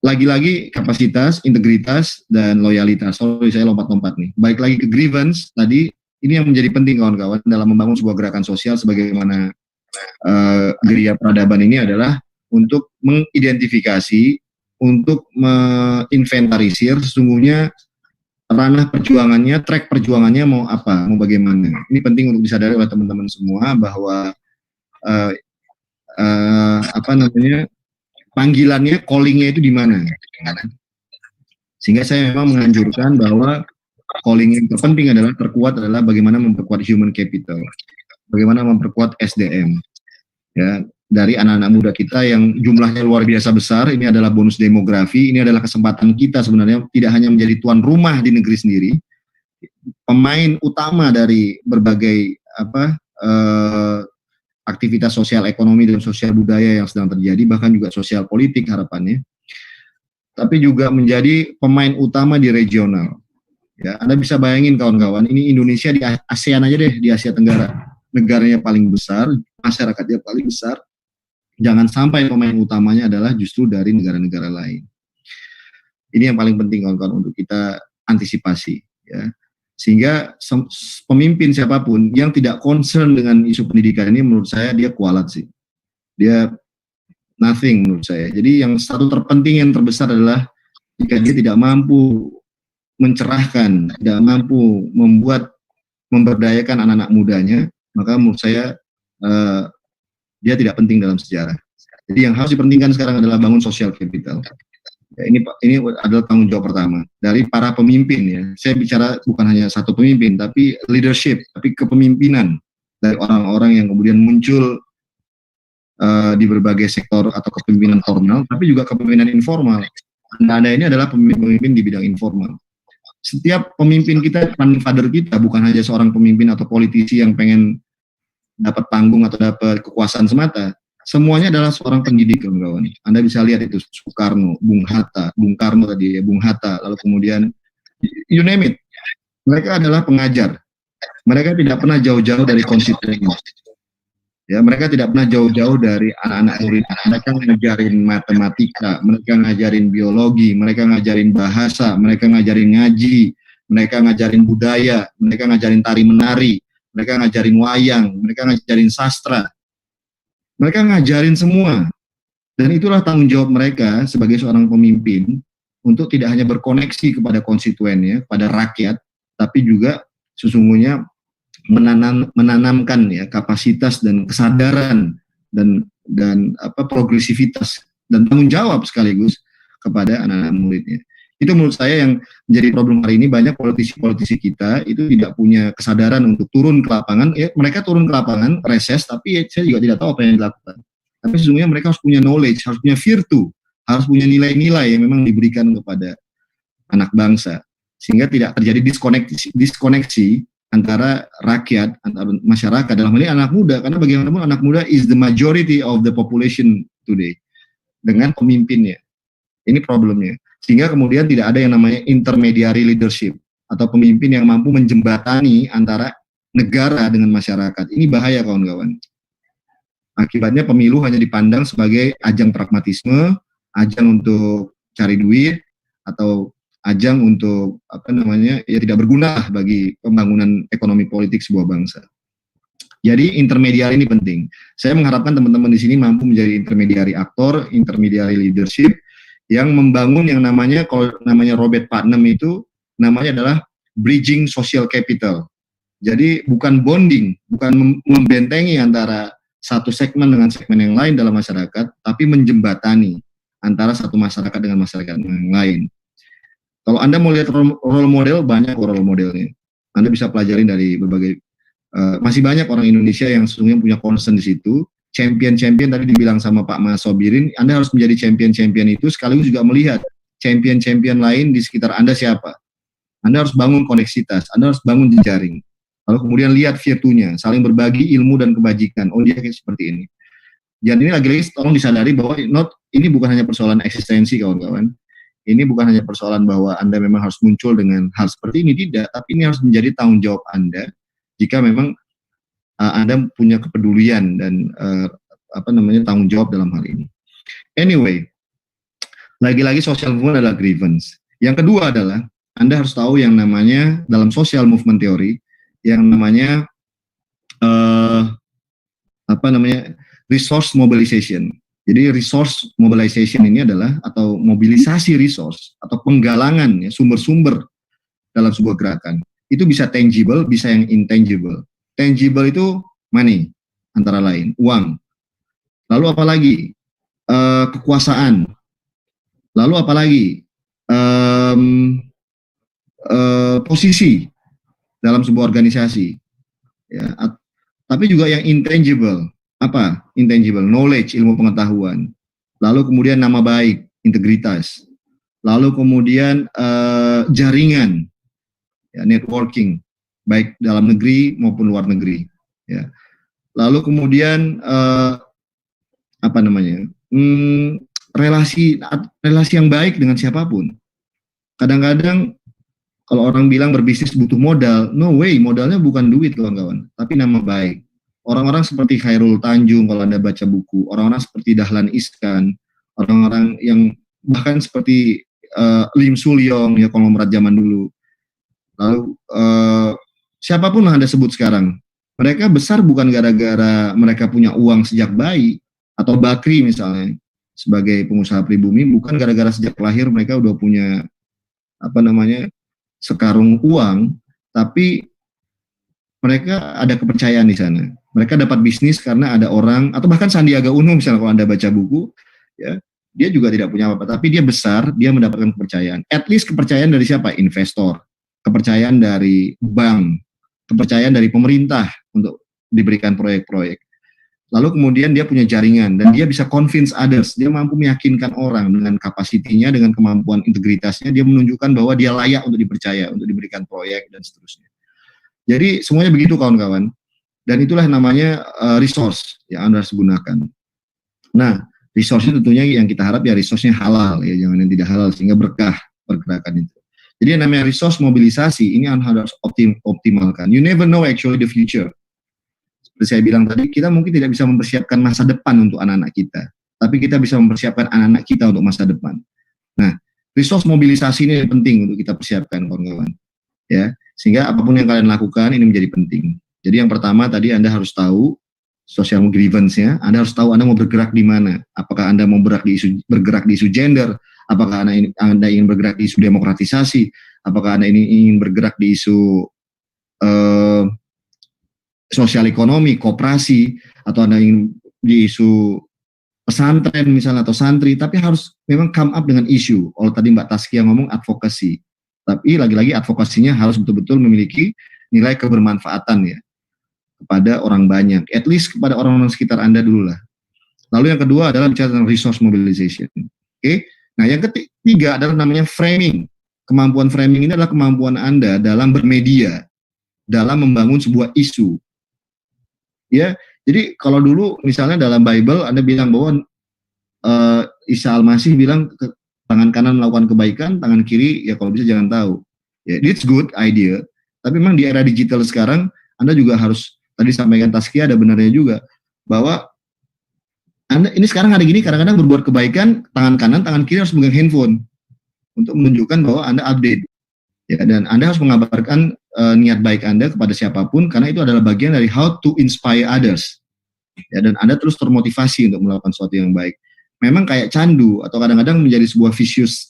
Speaker 4: Lagi-lagi kapasitas, integritas, dan loyalitas. Sorry, saya lompat-lompat nih. Baik lagi ke grievance tadi, ini yang menjadi penting kawan-kawan dalam membangun sebuah gerakan sosial sebagaimana gerilya peradaban ini adalah untuk mengidentifikasi, untuk menginventarisir sesungguhnya ranah perjuangannya, track perjuangannya mau apa, mau bagaimana. Ini penting untuk disadari oleh teman-teman semua bahwa panggilannya, callingnya itu di mana. Sehingga saya memang menganjurkan bahwa calling yang terpenting terkuat adalah bagaimana memperkuat human capital, bagaimana memperkuat SDM. Ya, dari anak-anak muda kita yang jumlahnya luar biasa besar. Ini adalah bonus demografi, ini adalah kesempatan kita sebenarnya tidak hanya menjadi tuan rumah di negeri sendiri, pemain utama dari berbagai aktivitas sosial ekonomi dan sosial budaya yang sedang terjadi, bahkan juga sosial politik harapannya, tapi juga menjadi pemain utama di regional. Ya, Anda bisa bayangin kawan-kawan, ini Indonesia di ASEAN aja deh, di Asia Tenggara, negaranya paling besar, masyarakatnya paling besar. Jangan sampai pemain utamanya adalah justru dari negara-negara lain. Ini yang paling penting kawan-kawan untuk kita antisipasi, ya. Sehingga pemimpin siapapun yang tidak concern dengan isu pendidikan ini, menurut saya dia kualat sih. Dia nothing menurut saya. Jadi yang satu terpenting, yang terbesar adalah jika dia tidak mampu mencerahkan, tidak mampu memberdayakan anak-anak mudanya, maka menurut saya dia tidak penting dalam sejarah. Jadi yang harus dipentingkan sekarang adalah bangun social capital. Ya, ini adalah tanggung jawab pertama dari para pemimpin, ya. Saya bicara bukan hanya satu pemimpin, tapi leadership, tapi kepemimpinan dari orang-orang yang kemudian muncul di berbagai sektor atau kepemimpinan formal, tapi juga kepemimpinan informal. Anda ini adalah pemimpin di bidang informal. Setiap pemimpin kita, father kita, bukan hanya seorang pemimpin atau politisi yang pengen dapat panggung atau dapat kekuasaan semata. Semuanya adalah seorang pendidik, kawan-kawan. Anda bisa lihat itu Soekarno, Bung Karno tadi ya, Bung Hatta, lalu kemudian you name it. Mereka adalah pengajar. Mereka tidak pernah jauh-jauh dari konstituen. Ya, mereka tidak pernah jauh-jauh dari anak-anak murid. Mereka ngajarin matematika, mereka ngajarin biologi, mereka ngajarin bahasa, mereka ngajarin ngaji, mereka ngajarin budaya, mereka ngajarin tari menari, mereka ngajarin wayang, mereka ngajarin sastra. Mereka ngajarin semua. Dan itulah tanggung jawab mereka sebagai seorang pemimpin untuk tidak hanya berkoneksi kepada konstituennya, pada rakyat, tapi juga sesungguhnya menanamkan ya kapasitas dan kesadaran dan progresivitas dan tanggung jawab sekaligus kepada anak-anak muridnya. Itu menurut saya yang menjadi problem hari ini. Banyak politisi-politisi kita itu tidak punya kesadaran untuk turun ke lapangan. Ya, mereka turun ke lapangan, reses, tapi saya juga tidak tahu apa yang dilakukan. Tapi sesungguhnya mereka harus punya knowledge, harus punya virtu, harus punya nilai-nilai yang memang diberikan kepada anak bangsa, sehingga tidak terjadi diskoneksi antara rakyat, antara masyarakat, dalam hal ini anak muda, karena bagaimanapun anak muda is the majority of the population today, dengan pemimpinnya. Ini problemnya. Sehingga kemudian tidak ada yang namanya intermediary leadership, atau pemimpin yang mampu menjembatani antara negara dengan masyarakat. Ini bahaya, kawan-kawan. Akibatnya pemilu hanya dipandang sebagai ajang pragmatisme, ajang untuk cari duit, atau ajang untuk tidak berguna bagi pembangunan ekonomi politik sebuah bangsa. Jadi intermediari ini penting. Saya mengharapkan teman-teman di sini mampu menjadi intermediari aktor, intermediari leadership yang membangun yang namanya, kalau namanya Robert Putnam itu namanya adalah bridging social capital. Jadi bukan bonding, bukan membentengi antara satu segmen dengan segmen yang lain dalam masyarakat, tapi menjembatani antara satu masyarakat dengan masyarakat yang lain. Kalau Anda mau lihat role model, banyak role modelnya. Anda bisa pelajarin dari berbagai, masih banyak orang Indonesia yang sesungguhnya punya concern di situ. Champion-champion tadi dibilang sama Pak Mas Sobirin, Anda harus menjadi champion-champion itu, sekaligus juga melihat champion-champion lain di sekitar Anda siapa. Anda harus bangun koneksitas, Anda harus bangun jejaring. Lalu kemudian lihat virtunya, saling berbagi ilmu dan kebajikan. Oh, dia kayak seperti ini. Dan ini lagi-lagi tolong disadari bahwa ini bukan hanya persoalan eksistensi, kawan-kawan. Ini bukan hanya persoalan bahwa Anda memang harus muncul dengan hal seperti ini, tidak, tapi ini harus menjadi tanggung jawab Anda jika memang Anda punya kepedulian dan tanggung jawab dalam hal ini. Anyway, lagi-lagi social movement adalah grievance. Yang kedua adalah Anda harus tahu yang namanya dalam social movement teori yang namanya resource mobilization. Jadi resource mobilization ini adalah atau mobilisasi resource atau penggalangan ya, sumber-sumber dalam sebuah gerakan. Itu bisa tangible, bisa yang intangible. Tangible itu money antara lain, uang. Lalu apalagi kekuasaan. Lalu apalagi posisi dalam sebuah organisasi. Ya, tapi juga yang intangible. Apa? Intangible, knowledge, ilmu pengetahuan. Lalu kemudian nama baik, integritas. Lalu kemudian jaringan, ya, networking, baik dalam negeri maupun luar negeri. Ya. Lalu kemudian relasi yang baik dengan siapapun. Kadang-kadang kalau orang bilang berbisnis butuh modal, no way, modalnya bukan duit, kawan-kawan, tapi nama baik. Orang-orang seperti Khairul Tanjung, kalau Anda baca buku, orang-orang seperti Dahlan Iskan, orang-orang yang bahkan seperti Lim Sulyong, ya, konglomerat zaman dulu. Lalu siapapun yang Anda sebut sekarang, mereka besar bukan gara-gara mereka punya uang sejak bayi, atau Bakri misalnya, sebagai pengusaha pribumi, bukan gara-gara sejak lahir mereka udah punya sekarung uang, tapi mereka ada kepercayaan di sana. Mereka dapat bisnis karena ada orang, atau bahkan Sandiaga Uno misalnya kalau Anda baca buku, ya, dia juga tidak punya apa-apa, tapi dia besar, dia mendapatkan kepercayaan. At least kepercayaan dari siapa? Investor, kepercayaan dari bank, kepercayaan dari pemerintah untuk diberikan proyek-proyek. Lalu kemudian dia punya jaringan, dan dia bisa convince others, dia mampu meyakinkan orang dengan kapasitinya, dengan kemampuan integritasnya, dia menunjukkan bahwa dia layak untuk dipercaya, untuk diberikan proyek, dan seterusnya. Jadi semuanya begitu, kawan-kawan. Dan itulah namanya resource yang Anda harus gunakan. Nah, resource-nya tentunya yang kita harap ya resource-nya halal, ya, jangan yang tidak halal, sehingga berkah pergerakan itu. Jadi yang namanya resource mobilisasi ini harus optimalkan. You never know actually the future. Seperti saya bilang tadi, kita mungkin tidak bisa mempersiapkan masa depan untuk anak-anak kita, tapi kita bisa mempersiapkan anak-anak kita untuk masa depan. Nah, resource mobilisasi ini penting untuk kita persiapkan, kawan-kawan. Ya, sehingga apapun yang kalian lakukan ini menjadi penting. Jadi yang pertama tadi Anda harus tahu social grievance-nya, Anda harus tahu Anda mau bergerak di mana. Apakah Anda mau bergerak di isu gender, apakah Anda ingin bergerak di isu demokratisasi, apakah Anda ingin bergerak di isu sosial ekonomi, koperasi, atau Anda ingin di isu pesantren misalnya atau santri, tapi harus memang come up dengan isu. Kalau tadi Mbak Taskia ngomong advokasi, tapi lagi-lagi advokasinya harus betul-betul memiliki nilai kebermanfaatan ya, kepada orang banyak, at least kepada orang-orang sekitar Anda dulu lah. Lalu yang kedua adalah bicara tentang resource mobilization. Oke? Nah, yang ketiga adalah namanya framing. Kemampuan framing ini adalah kemampuan Anda dalam bermedia, dalam membangun sebuah isu. Ya, jadi kalau dulu misalnya dalam Bible Anda bilang bahwa Isa Al-Masih bilang tangan kanan melakukan kebaikan, tangan kiri ya kalau bisa jangan tahu. Ya, it's good idea. Tapi memang di era digital sekarang Anda juga harus, tadi sampaikan Taskia ada benarnya juga, bahwa Anda ini sekarang ada gini, kadang-kadang berbuat kebaikan, tangan kanan, tangan kiri harus megang handphone untuk menunjukkan bahwa Anda update. Ya, dan Anda harus mengabarkan niat baik Anda kepada siapapun, karena itu adalah bagian dari how to inspire others. Ya, dan Anda terus termotivasi untuk melakukan sesuatu yang baik. Memang kayak candu, atau kadang-kadang menjadi sebuah vicious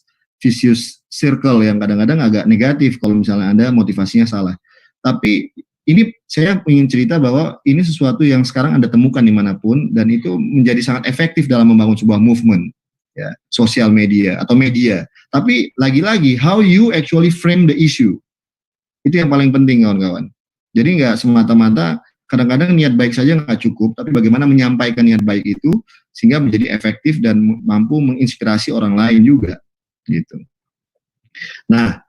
Speaker 4: circle yang kadang-kadang agak negatif kalau misalnya Anda motivasinya salah. Tapi ini saya ingin cerita bahwa ini sesuatu yang sekarang Anda temukan dimanapun, dan itu menjadi sangat efektif dalam membangun sebuah movement, ya, sosial media atau media. Tapi lagi-lagi, how you actually frame the issue, itu yang paling penting, kawan-kawan. Jadi nggak semata-mata, kadang-kadang niat baik saja nggak cukup, tapi bagaimana menyampaikan niat baik itu sehingga menjadi efektif dan mampu menginspirasi orang lain juga, gitu. Nah,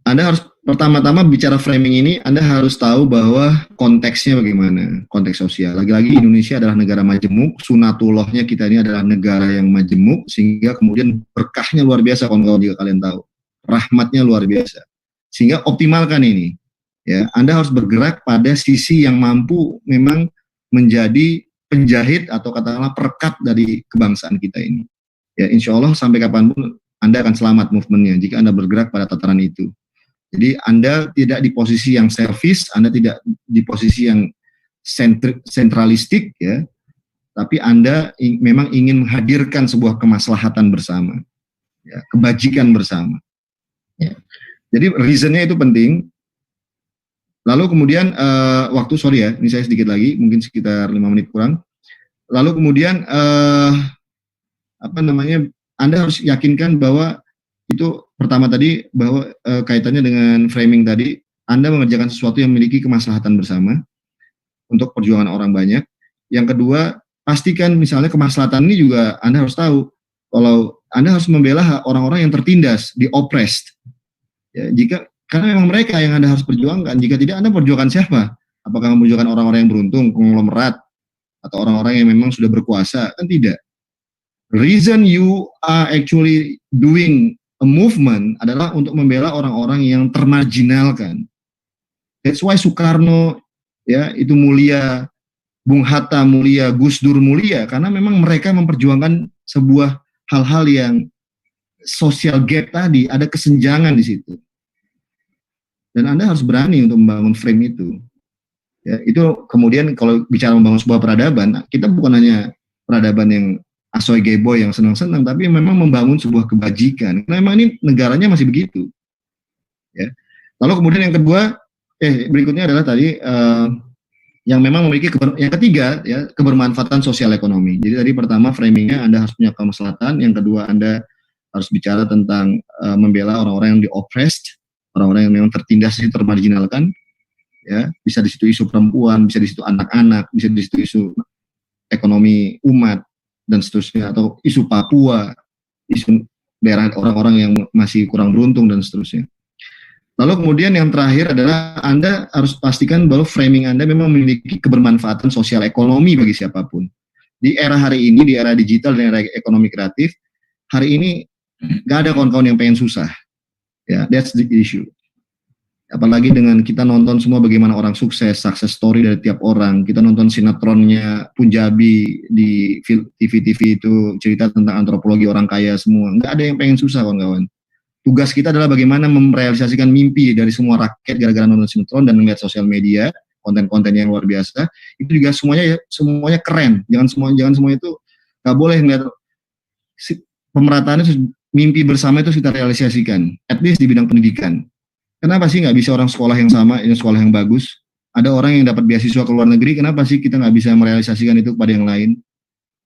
Speaker 4: Anda harus pertama-tama bicara framing ini, Anda harus tahu bahwa konteksnya bagaimana, konteks sosial. Lagi-lagi Indonesia adalah negara majemuk, sunatullahnya kita ini adalah negara yang majemuk, sehingga kemudian berkahnya luar biasa, kawan-kawan, jika kalian tahu. Rahmatnya luar biasa. Sehingga optimalkan ini. Ya, Anda harus bergerak pada sisi yang mampu memang menjadi penjahit atau katakanlah perekat dari kebangsaan kita ini. Ya, insya Allah sampai kapanpun Anda akan selamat movementnya jika Anda bergerak pada tataran itu. Jadi Anda tidak di posisi yang selfish, Anda tidak di posisi yang sentralistik, ya, tapi Anda memang ingin menghadirkan sebuah kemaslahatan bersama, ya, kebajikan bersama. Ya. Jadi reasonnya itu penting. Lalu kemudian ini saya sedikit lagi, mungkin sekitar 5 menit kurang. Lalu kemudian Anda harus yakinkan bahwa itu pertama tadi bahwa kaitannya dengan framing tadi, Anda mengerjakan sesuatu yang memiliki kemaslahatan bersama untuk perjuangan orang banyak. Yang kedua, pastikan misalnya kemaslahatan ini juga Anda harus tahu kalau Anda harus membela orang-orang yang tertindas, di-oppressed. Ya, karena memang mereka yang Anda harus perjuangkan. Jika tidak, Anda perjuangkan siapa? Apakah memperjuangkan orang-orang yang beruntung, konglomerat, atau orang-orang yang memang sudah berkuasa? Kan tidak. Reason you are actually doing a movement adalah untuk membela orang-orang yang termarginalkan. That's why Soekarno, ya, itu mulia, Bung Hatta mulia, Gus Dur mulia, karena memang mereka memperjuangkan sebuah hal-hal yang social gap tadi, ada kesenjangan di situ. Dan Anda harus berani untuk membangun frame itu. Ya, itu kemudian kalau bicara membangun sebuah peradaban, kita bukan hanya peradaban yang asoy geboy yang senang-senang, tapi memang membangun sebuah kebajikan. Karena memang ini negaranya masih begitu. Ya. Lalu kemudian yang kedua, berikutnya adalah tadi yang memang memiliki yang ketiga, ya, kebermanfaatan sosial ekonomi. Jadi tadi pertama framingnya Anda harus punya kemaslahatan, yang kedua Anda harus bicara tentang membela orang-orang yang di-oppressed, orang-orang yang memang tertindas, termarginalkan, ya, bisa di situ isu perempuan, bisa di situ anak-anak, bisa di situ isu ekonomi umat dan seterusnya, atau isu Papua, isu daerah orang-orang yang masih kurang beruntung dan seterusnya. Lalu kemudian yang terakhir adalah Anda harus pastikan bahwa framing Anda memang memiliki kebermanfaatan sosial ekonomi bagi siapapun. Di era hari ini, di era digital dan era ekonomi kreatif, hari ini gak ada kawan-kawan yang pengen susah. Ya, that's the issue. Apalagi dengan kita nonton semua bagaimana orang sukses, success story dari tiap orang. Kita nonton sinetronnya Punjabi di TV-TV itu cerita tentang antropologi orang kaya semua. Nggak ada yang pengen susah, kawan-kawan. Tugas kita adalah bagaimana merealisasikan mimpi dari semua rakyat gara-gara nonton sinetron dan melihat sosial media, konten-konten yang luar biasa. Itu juga semuanya keren. Jangan semua itu nggak boleh ngeliat pemerataan itu, mimpi bersama itu kita realisasikan. At least di bidang pendidikan. Kenapa sih nggak bisa orang sekolah yang sama, ini sekolah yang bagus? Ada orang yang dapat beasiswa ke luar negeri, kenapa sih kita nggak bisa merealisasikan itu kepada yang lain?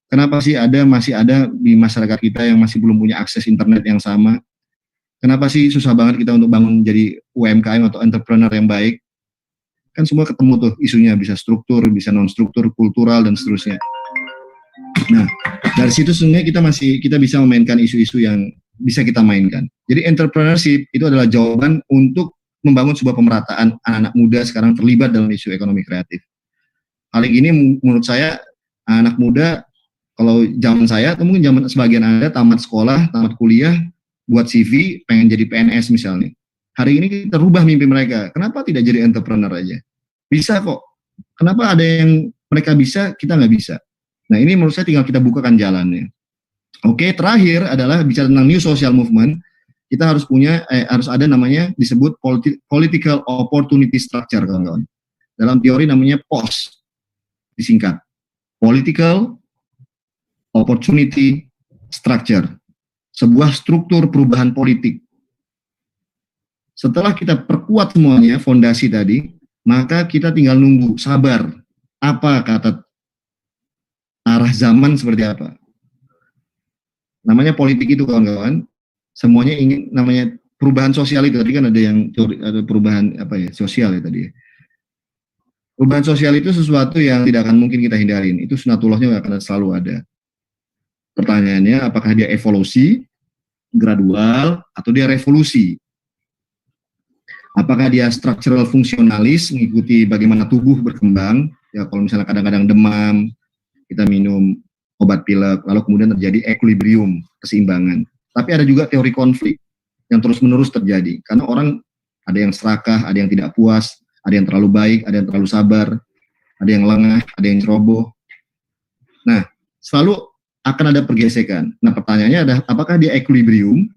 Speaker 4: Kenapa sih masih ada di masyarakat kita yang masih belum punya akses internet yang sama? Kenapa sih susah banget kita untuk bangun jadi UMKM atau entrepreneur yang baik? Kan semua ketemu tuh isunya, bisa struktur, bisa non-struktur, kultural, dan seterusnya. Nah, dari situ sebenarnya kita bisa memainkan isu-isu yang bisa kita mainkan. Jadi entrepreneurship itu adalah jawaban untuk membangun sebuah pemerataan anak-anak muda sekarang terlibat dalam isu ekonomi kreatif. Hal ini menurut saya anak muda, kalau zaman saya atau mungkin zaman sebagian Anda tamat sekolah, tamat kuliah, buat CV, pengen jadi PNS misalnya. Hari ini kita rubah mimpi mereka. Kenapa tidak jadi entrepreneur aja? Bisa kok. Kenapa ada yang mereka bisa, kita nggak bisa? Nah, ini menurut saya tinggal kita bukakan jalannya. Oke, terakhir adalah bicara tentang new social movement. Kita harus harus ada namanya disebut political opportunity structure, kawan-kawan. Dalam teori namanya POS, disingkat. Political opportunity structure. Sebuah struktur perubahan politik. Setelah kita perkuat semuanya, fondasi tadi, maka kita tinggal nunggu, sabar. Apa kata arah zaman seperti apa? Namanya politik itu, kawan-kawan. Semuanya ingin, namanya perubahan sosial itu. Tadi kan ada perubahan sosial ya tadi. Perubahan sosial itu sesuatu yang tidak akan mungkin kita hindarin. Itu sunatullahnya akan selalu ada. Pertanyaannya, apakah dia evolusi, gradual, atau dia revolusi? Apakah dia structural fungsionalis, mengikuti bagaimana tubuh berkembang? Ya, kalau misalnya kadang-kadang demam, kita minum obat pilek, lalu kemudian terjadi equilibrium, keseimbangan. Tapi ada juga teori konflik yang terus-menerus terjadi. Karena orang ada yang serakah, ada yang tidak puas, ada yang terlalu baik, ada yang terlalu sabar, ada yang lengah, ada yang ceroboh. Nah, selalu akan ada pergesekan. Nah, pertanyaannya adalah apakah dia equilibrium?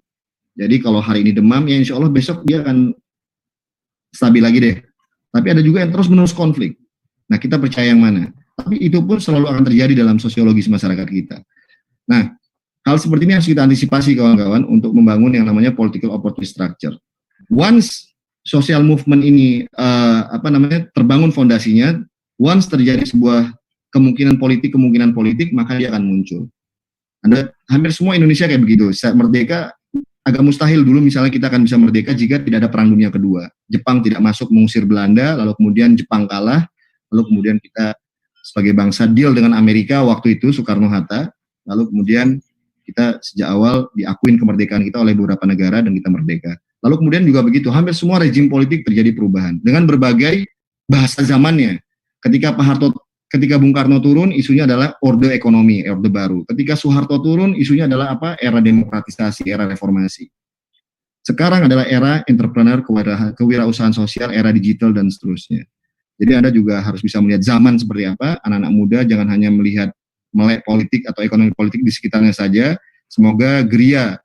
Speaker 4: Jadi kalau hari ini demam, ya insya Allah besok dia akan stabil lagi deh. Tapi ada juga yang terus-menerus konflik. Nah, kita percaya yang mana? Tapi itu pun selalu akan terjadi dalam sosiologis masyarakat kita. Nah, hal seperti ini harus kita antisipasi, kawan-kawan, untuk membangun yang namanya political opportunity structure. Once social movement ini terbangun fondasinya, once terjadi sebuah kemungkinan politik, maka dia akan muncul. Ada hampir semua Indonesia kayak begitu. Saat merdeka agak mustahil dulu misalnya kita akan bisa merdeka jika tidak ada Perang Dunia Kedua. Jepang tidak masuk mengusir Belanda, lalu kemudian Jepang kalah, lalu kemudian kita sebagai bangsa deal dengan Amerika waktu itu Soekarno-Hatta, lalu kemudian kita sejak awal diakuin kemerdekaan kita oleh beberapa negara dan kita merdeka. Lalu kemudian juga begitu, hampir semua rejim politik terjadi perubahan dengan berbagai bahasa zamannya. Ketika Bung Karno turun, isunya adalah orde ekonomi, orde baru. Ketika Soeharto turun, isunya adalah era demokratisasi, era reformasi. Sekarang adalah era entrepreneur, kewirausahaan sosial, era digital, dan seterusnya. Jadi Anda juga harus bisa melihat zaman seperti apa. Anak-anak muda jangan hanya melihat melek politik atau ekonomi politik di sekitarnya saja. Semoga geria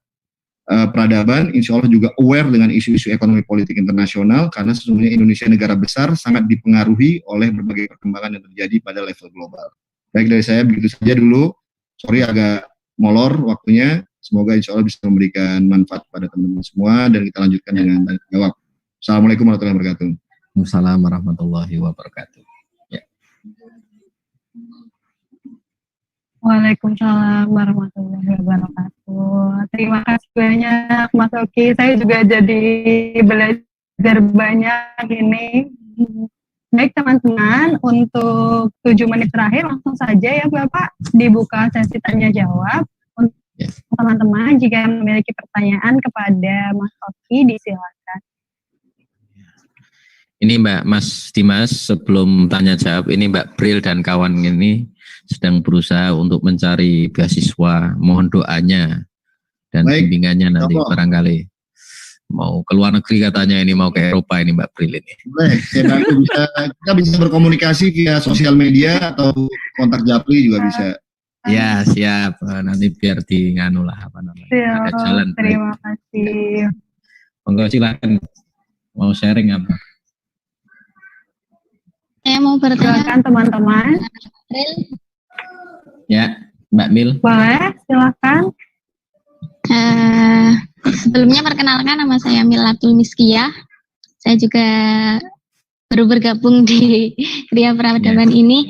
Speaker 4: peradaban insya Allah juga aware dengan isu-isu ekonomi politik internasional, karena sesungguhnya Indonesia negara besar sangat dipengaruhi oleh berbagai perkembangan yang terjadi pada level global. Baik, dari saya begitu saja dulu. Sorry agak molor waktunya. Semoga insya Allah bisa memberikan manfaat pada teman-teman semua, dan kita lanjutkan dengan tanya jawab. Assalamualaikum warahmatullahi wabarakatuh.
Speaker 3: Waalaikumsalam warahmatullahi wabarakatuh. Ya.
Speaker 2: Waalaikumsalam warahmatullahi wabarakatuh. Terima kasih banyak Mas Oki. Saya juga jadi belajar banyak ini. Baik teman-teman, untuk 7 menit terakhir langsung saja ya Bapak dibuka sesi tanya jawab. Untuk teman-teman jika memiliki pertanyaan kepada Mas Oki disilakan.
Speaker 3: Ini Mas Dimas, sebelum tanya jawab, ini Mbak Bril dan kawan ini sedang berusaha untuk mencari beasiswa. Mohon doanya dan bimbingannya nanti barangkali. Mau ke luar negeri katanya ini, mau ke Eropa ini Mbak Bril ini.
Speaker 4: Boleh, kita bisa berkomunikasi via sosial media atau kontak Japri juga bisa.
Speaker 3: Ya siap, nanti biar di nganu lah apa namanya. Ada jalan.
Speaker 2: Terima kasih.
Speaker 3: Monggo silakan, mau sharing apa?
Speaker 6: Saya mau bertanya.
Speaker 2: Silakan teman-teman.
Speaker 6: Bril.
Speaker 3: Ya, Mbak Mil.
Speaker 2: Boleh, silakan.
Speaker 6: Sebelumnya perkenalkan, nama saya Milatul Miskiyah. Saya juga baru bergabung di Kriya Peradaban ini.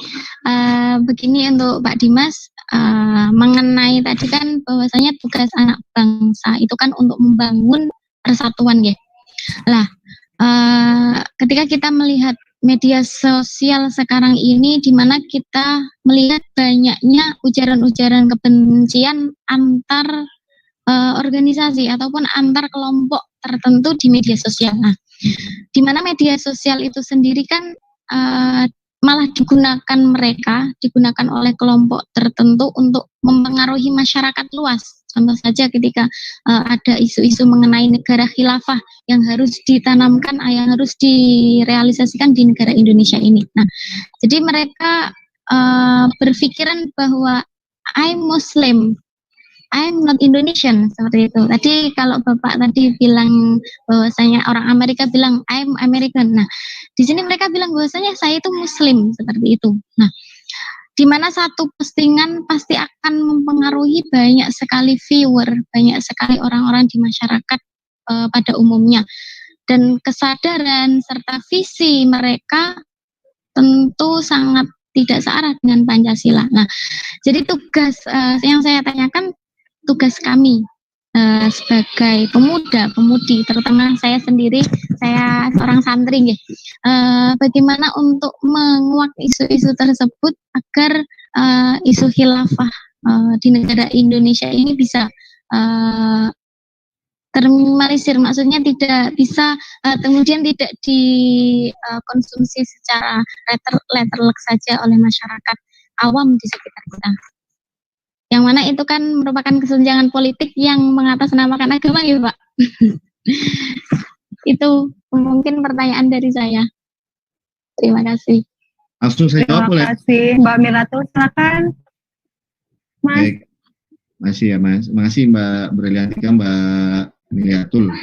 Speaker 6: Begini untuk Pak Dimas, mengenai tadi kan bahwasanya tugas anak bangsa itu kan untuk membangun persatuan ya. Lah, ketika kita melihat media sosial sekarang ini, di mana kita melihat banyaknya ujaran-ujaran kebencian antar organisasi ataupun antar kelompok tertentu di media sosial. Nah, di mana media sosial itu sendiri kan malah digunakan oleh kelompok tertentu untuk mempengaruhi masyarakat luas. Contoh saja ketika ada isu-isu mengenai negara khilafah yang harus ditanamkan, yang harus direalisasikan di negara Indonesia ini. Nah, jadi mereka berpikiran bahwa I'm Muslim, I'm not Indonesian, seperti itu. Tadi kalau Bapak tadi bilang bahwasanya orang Amerika bilang I'm American. Nah, di sini mereka bilang bahwasanya saya itu Muslim, seperti itu. Nah, di mana satu postingan pasti akan mempengaruhi banyak sekali viewer, banyak sekali orang-orang di masyarakat pada umumnya. Dan kesadaran serta visi mereka tentu sangat tidak searah dengan Pancasila. Nah, jadi tugas yang saya tanyakan, tugas kami sebagai pemuda-pemudi, terutama saya sendiri, saya seorang santri, bagaimana untuk menguak isu-isu tersebut agar isu khilafah di negara Indonesia ini bisa terminimalisir, maksudnya tidak bisa kemudian tidak dikonsumsi secara letterlek saja oleh masyarakat awam di sekitar kita. Yang mana itu kan merupakan kesenjangan politik yang mengatasnamakan agama ya Pak. Itu mungkin pertanyaan dari saya. Terima kasih.
Speaker 4: Langsung saya jawab boleh?
Speaker 2: Terima kasih Mbak Milatul, silakan Mas.
Speaker 4: Baik, makasih ya Mas. Makasih Mbak Briliantika, Mbak Miliatul.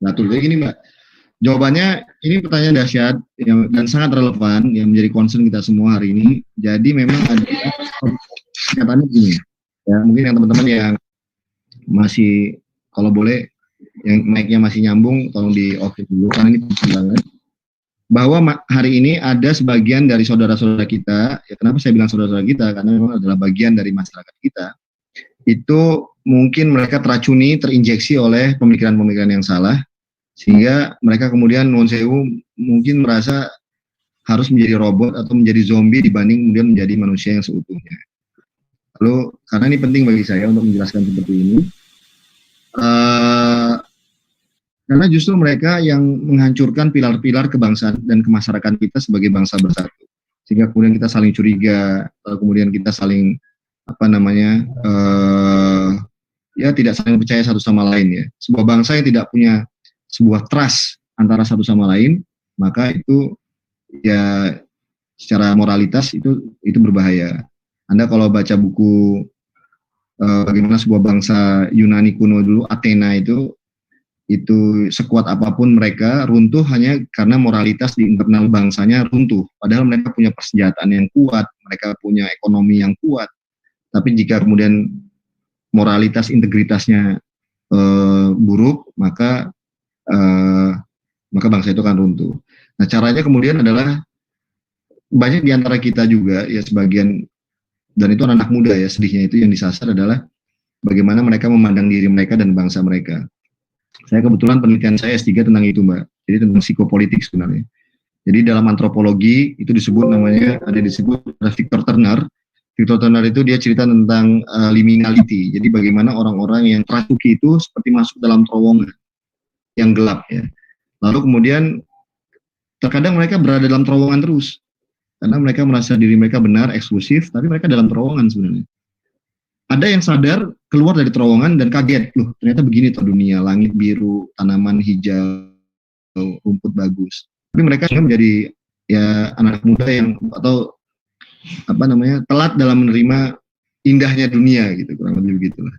Speaker 4: Jadi gini Mbak, jawabannya ini pertanyaan dahsyat dan sangat relevan yang menjadi concern kita semua hari ini. Jadi memang ada katanya gini. Ya, mungkin yang teman-teman yang masih, kalau boleh, yang mic-nya masih nyambung, tolong di off dulu, karena ini penting banget. Bahwa hari ini ada sebagian dari saudara-saudara kita, ya kenapa saya bilang saudara-saudara kita, karena memang adalah bagian dari masyarakat kita, itu mungkin mereka teracuni, terinjeksi oleh pemikiran-pemikiran yang salah, sehingga mereka kemudian nuwun sewu mungkin merasa harus menjadi robot atau menjadi zombie dibanding kemudian menjadi manusia yang seutuhnya. Lalu, karena ini penting bagi saya untuk menjelaskan seperti ini, karena justru mereka yang menghancurkan pilar-pilar kebangsaan dan kemasyarakatan kita sebagai bangsa bersatu, sehingga kemudian kita saling curiga, kemudian kita saling ya tidak saling percaya satu sama lain ya. Sebuah bangsa yang tidak punya sebuah trust antara satu sama lain, maka itu ya secara moralitas itu berbahaya. Anda kalau baca buku bagaimana sebuah bangsa Yunani kuno dulu, Athena itu sekuat apapun mereka runtuh hanya karena moralitas di internal bangsanya runtuh. Padahal mereka punya persenjataan yang kuat, mereka punya ekonomi yang kuat. Tapi jika kemudian moralitas integritasnya buruk, maka bangsa itu akan runtuh. Nah, caranya kemudian adalah banyak di antara kita juga ya sebagian, dan itu anak muda ya, sedihnya itu yang disasar adalah bagaimana mereka memandang diri mereka dan bangsa mereka. Saya kebetulan penelitian saya S3 tentang itu Mbak, jadi tentang psikopolitik sebenarnya. Jadi dalam antropologi itu disebut namanya, ada disebut Victor Turner. Victor Turner itu dia cerita tentang liminality, jadi bagaimana orang-orang yang terasuki itu seperti masuk dalam terowongan yang gelap ya. Lalu kemudian terkadang mereka berada dalam terowongan terus, karena mereka merasa diri mereka benar, eksklusif, tapi mereka dalam terowongan sebenarnya. Ada yang sadar keluar dari terowongan dan kaget, loh ternyata begini tuh dunia, langit biru, tanaman hijau, rumput bagus. Tapi mereka juga menjadi ya anak muda yang atau telat dalam menerima indahnya dunia gitu, kurang lebih begitulah.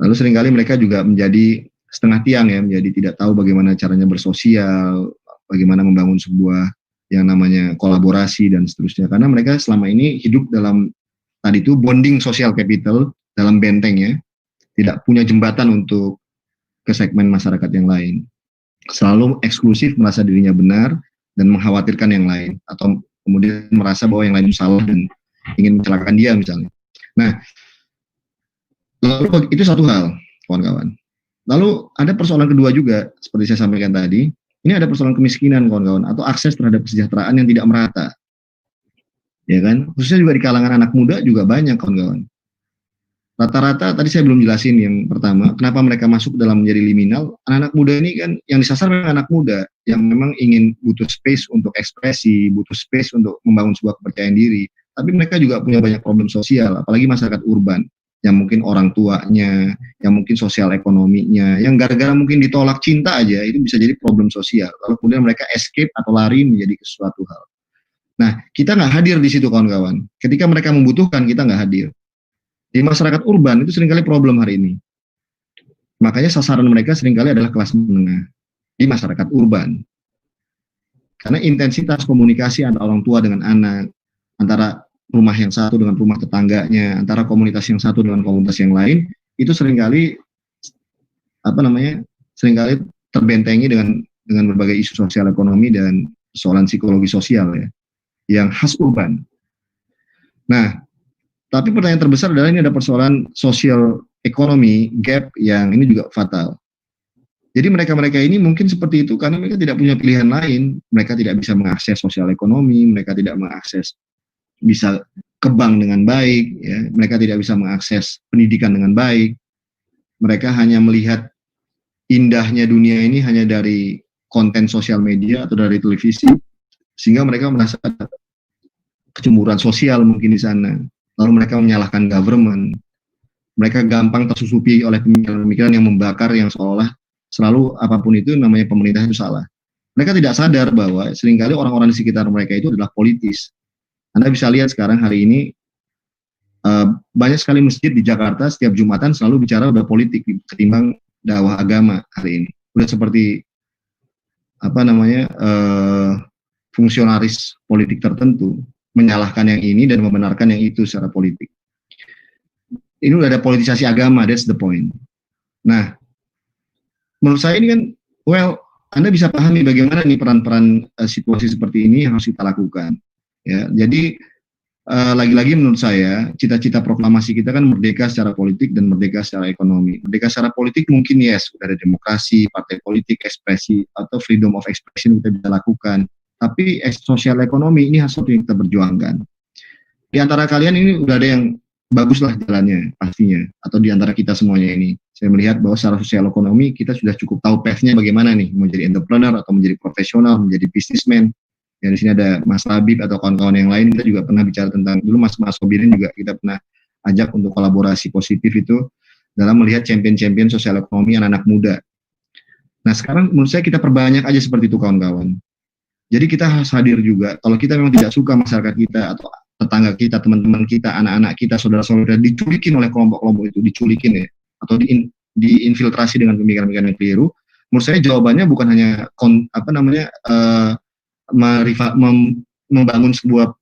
Speaker 4: Lalu seringkali mereka juga menjadi setengah tiang ya, menjadi tidak tahu bagaimana caranya bersosial, bagaimana membangun sebuah yang namanya kolaborasi dan seterusnya. Karena mereka selama ini hidup dalam tadi itu bonding social capital dalam benteng ya, tidak punya jembatan untuk ke segmen masyarakat yang lain. Selalu eksklusif, merasa dirinya benar dan mengkhawatirkan yang lain, atau kemudian merasa bahwa yang lain itu salah dan ingin mencelakakan dia misalnya. Nah, lalu itu satu hal, kawan-kawan. Lalu ada persoalan kedua juga, seperti saya sampaikan tadi, ini ada persoalan kemiskinan, kawan-kawan, atau akses terhadap kesejahteraan yang tidak merata. Ya kan? Khususnya juga di kalangan anak muda juga banyak, kawan-kawan. Rata-rata, tadi saya belum jelasin yang pertama, kenapa mereka masuk dalam menjadi liminal. Anak-anak muda ini kan, yang disasar memang anak muda, yang memang ingin butuh space untuk ekspresi, butuh space untuk membangun sebuah kepercayaan diri. Tapi mereka juga punya banyak problem sosial, apalagi masyarakat urban, yang mungkin orang tuanya, yang mungkin sosial ekonominya, yang gara-gara mungkin ditolak cinta aja, itu bisa jadi problem sosial. Lalu kemudian mereka escape atau lari menjadi sesuatu hal. Nah, kita nggak hadir di situ, kawan-kawan. Ketika mereka membutuhkan, kita nggak hadir. Di masyarakat urban itu seringkali problem hari ini. Makanya sasaran mereka seringkali adalah kelas menengah di masyarakat urban. Karena intensitas komunikasi antara orang tua dengan anak, antara rumah yang satu dengan rumah tetangganya, antara komunitas yang satu dengan komunitas yang lain, itu seringkali seringkali terbentengi dengan berbagai isu sosial ekonomi dan persoalan psikologi sosial ya, yang khas urban. Nah, tapi pertanyaan terbesar adalah ini ada persoalan sosial ekonomi gap yang ini juga fatal. Jadi mereka-mereka ini mungkin seperti itu karena mereka tidak punya pilihan lain. Mereka tidak bisa mengakses sosial ekonomi, mereka tidak mengakses bisa ke bank dengan baik, ya. Mereka tidak bisa mengakses pendidikan dengan baik. Mereka hanya melihat indahnya dunia ini hanya dari konten sosial media atau dari televisi, sehingga mereka merasa ada kecemburuan sosial mungkin di sana. Lalu mereka menyalahkan government. Mereka gampang tersusupi oleh pemikiran-pemikiran yang membakar, yang seolah selalu apapun itu namanya pemerintah itu salah. Mereka tidak sadar bahwa seringkali orang-orang di sekitar mereka itu adalah politis. Anda bisa lihat sekarang hari ini banyak sekali masjid di Jakarta setiap Jumatan selalu bicara udah politik ketimbang dakwah agama hari ini. Udah seperti fungsionaris politik tertentu menyalahkan yang ini dan membenarkan yang itu secara politik. Ini udah ada politisasi agama, that's the point. Nah, menurut saya ini kan, Anda bisa pahami bagaimana nih peran-peran situasi seperti ini yang harus kita lakukan. Ya, jadi lagi-lagi menurut saya cita-cita proklamasi kita kan merdeka secara politik dan merdeka secara ekonomi. Merdeka secara politik mungkin yes, sudah ada demokrasi, partai politik, ekspresi atau freedom of expression kita bisa lakukan. Tapi sosial ekonomi ini harus yang kita berjuangkan. Di antara kalian ini udah ada yang bagus lah jalannya pastinya, atau di antara kita semuanya ini. Saya melihat bahwa secara sosial ekonomi kita sudah cukup tahu path-nya bagaimana nih, mau jadi entrepreneur atau menjadi profesional, menjadi businessman. Ya, di sini ada Mas Habib atau kawan-kawan yang lain, kita juga pernah bicara tentang, dulu Mas Sobirin juga kita pernah ajak untuk kolaborasi positif itu dalam melihat champion-champion sosial ekonomi anak-anak muda. Nah sekarang menurut saya kita perbanyak aja seperti itu kawan-kawan. Jadi kita harus hadir juga, kalau kita memang tidak suka masyarakat kita atau tetangga kita, teman-teman kita, anak-anak kita, saudara-saudara diculikin oleh kelompok-kelompok itu, diculikin ya, atau diinfiltrasi dengan pemikiran-pemikiran yang keliru, menurut saya jawabannya bukan hanya membangun sebuah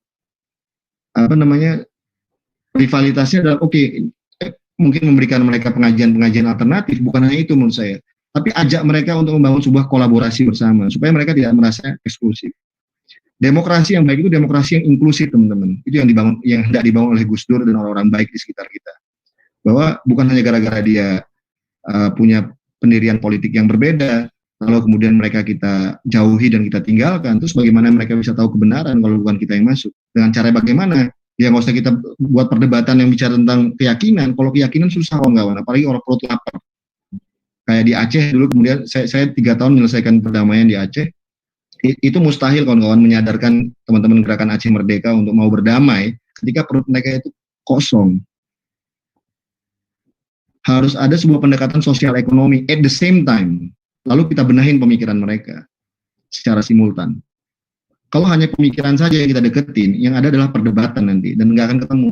Speaker 4: rivalitasnya adalah mungkin memberikan mereka pengajian-pengajian alternatif, bukan hanya itu menurut saya. Tapi ajak mereka untuk membangun sebuah kolaborasi bersama, supaya mereka tidak merasa eksklusif. Demokrasi yang baik itu demokrasi yang inklusif, teman-teman. Itu yang hendak dibangun oleh Gus Dur dan orang-orang baik di sekitar kita. Bahwa bukan hanya gara-gara dia punya pendirian politik yang berbeda, lalu kemudian mereka kita jauhi dan kita tinggalkan, terus bagaimana mereka bisa tahu kebenaran kalau bukan kita yang masuk? Dengan cara bagaimana? Ya nggak usah kita buat perdebatan yang bicara tentang keyakinan. Kalau keyakinan susah kawan-kawan, apalagi orang perut lapar. Kayak di Aceh dulu, kemudian saya 3 tahun menyelesaikan perdamaian di Aceh. Itu mustahil kawan-kawan menyadarkan teman-teman gerakan Aceh Merdeka untuk mau berdamai ketika perut mereka itu kosong. harus ada sebuah pendekatan sosial ekonomi at the same time. Lalu kita benahin pemikiran mereka secara simultan. Kalau hanya pemikiran saja yang kita deketin, yang ada adalah perdebatan nanti dan nggak akan ketemu.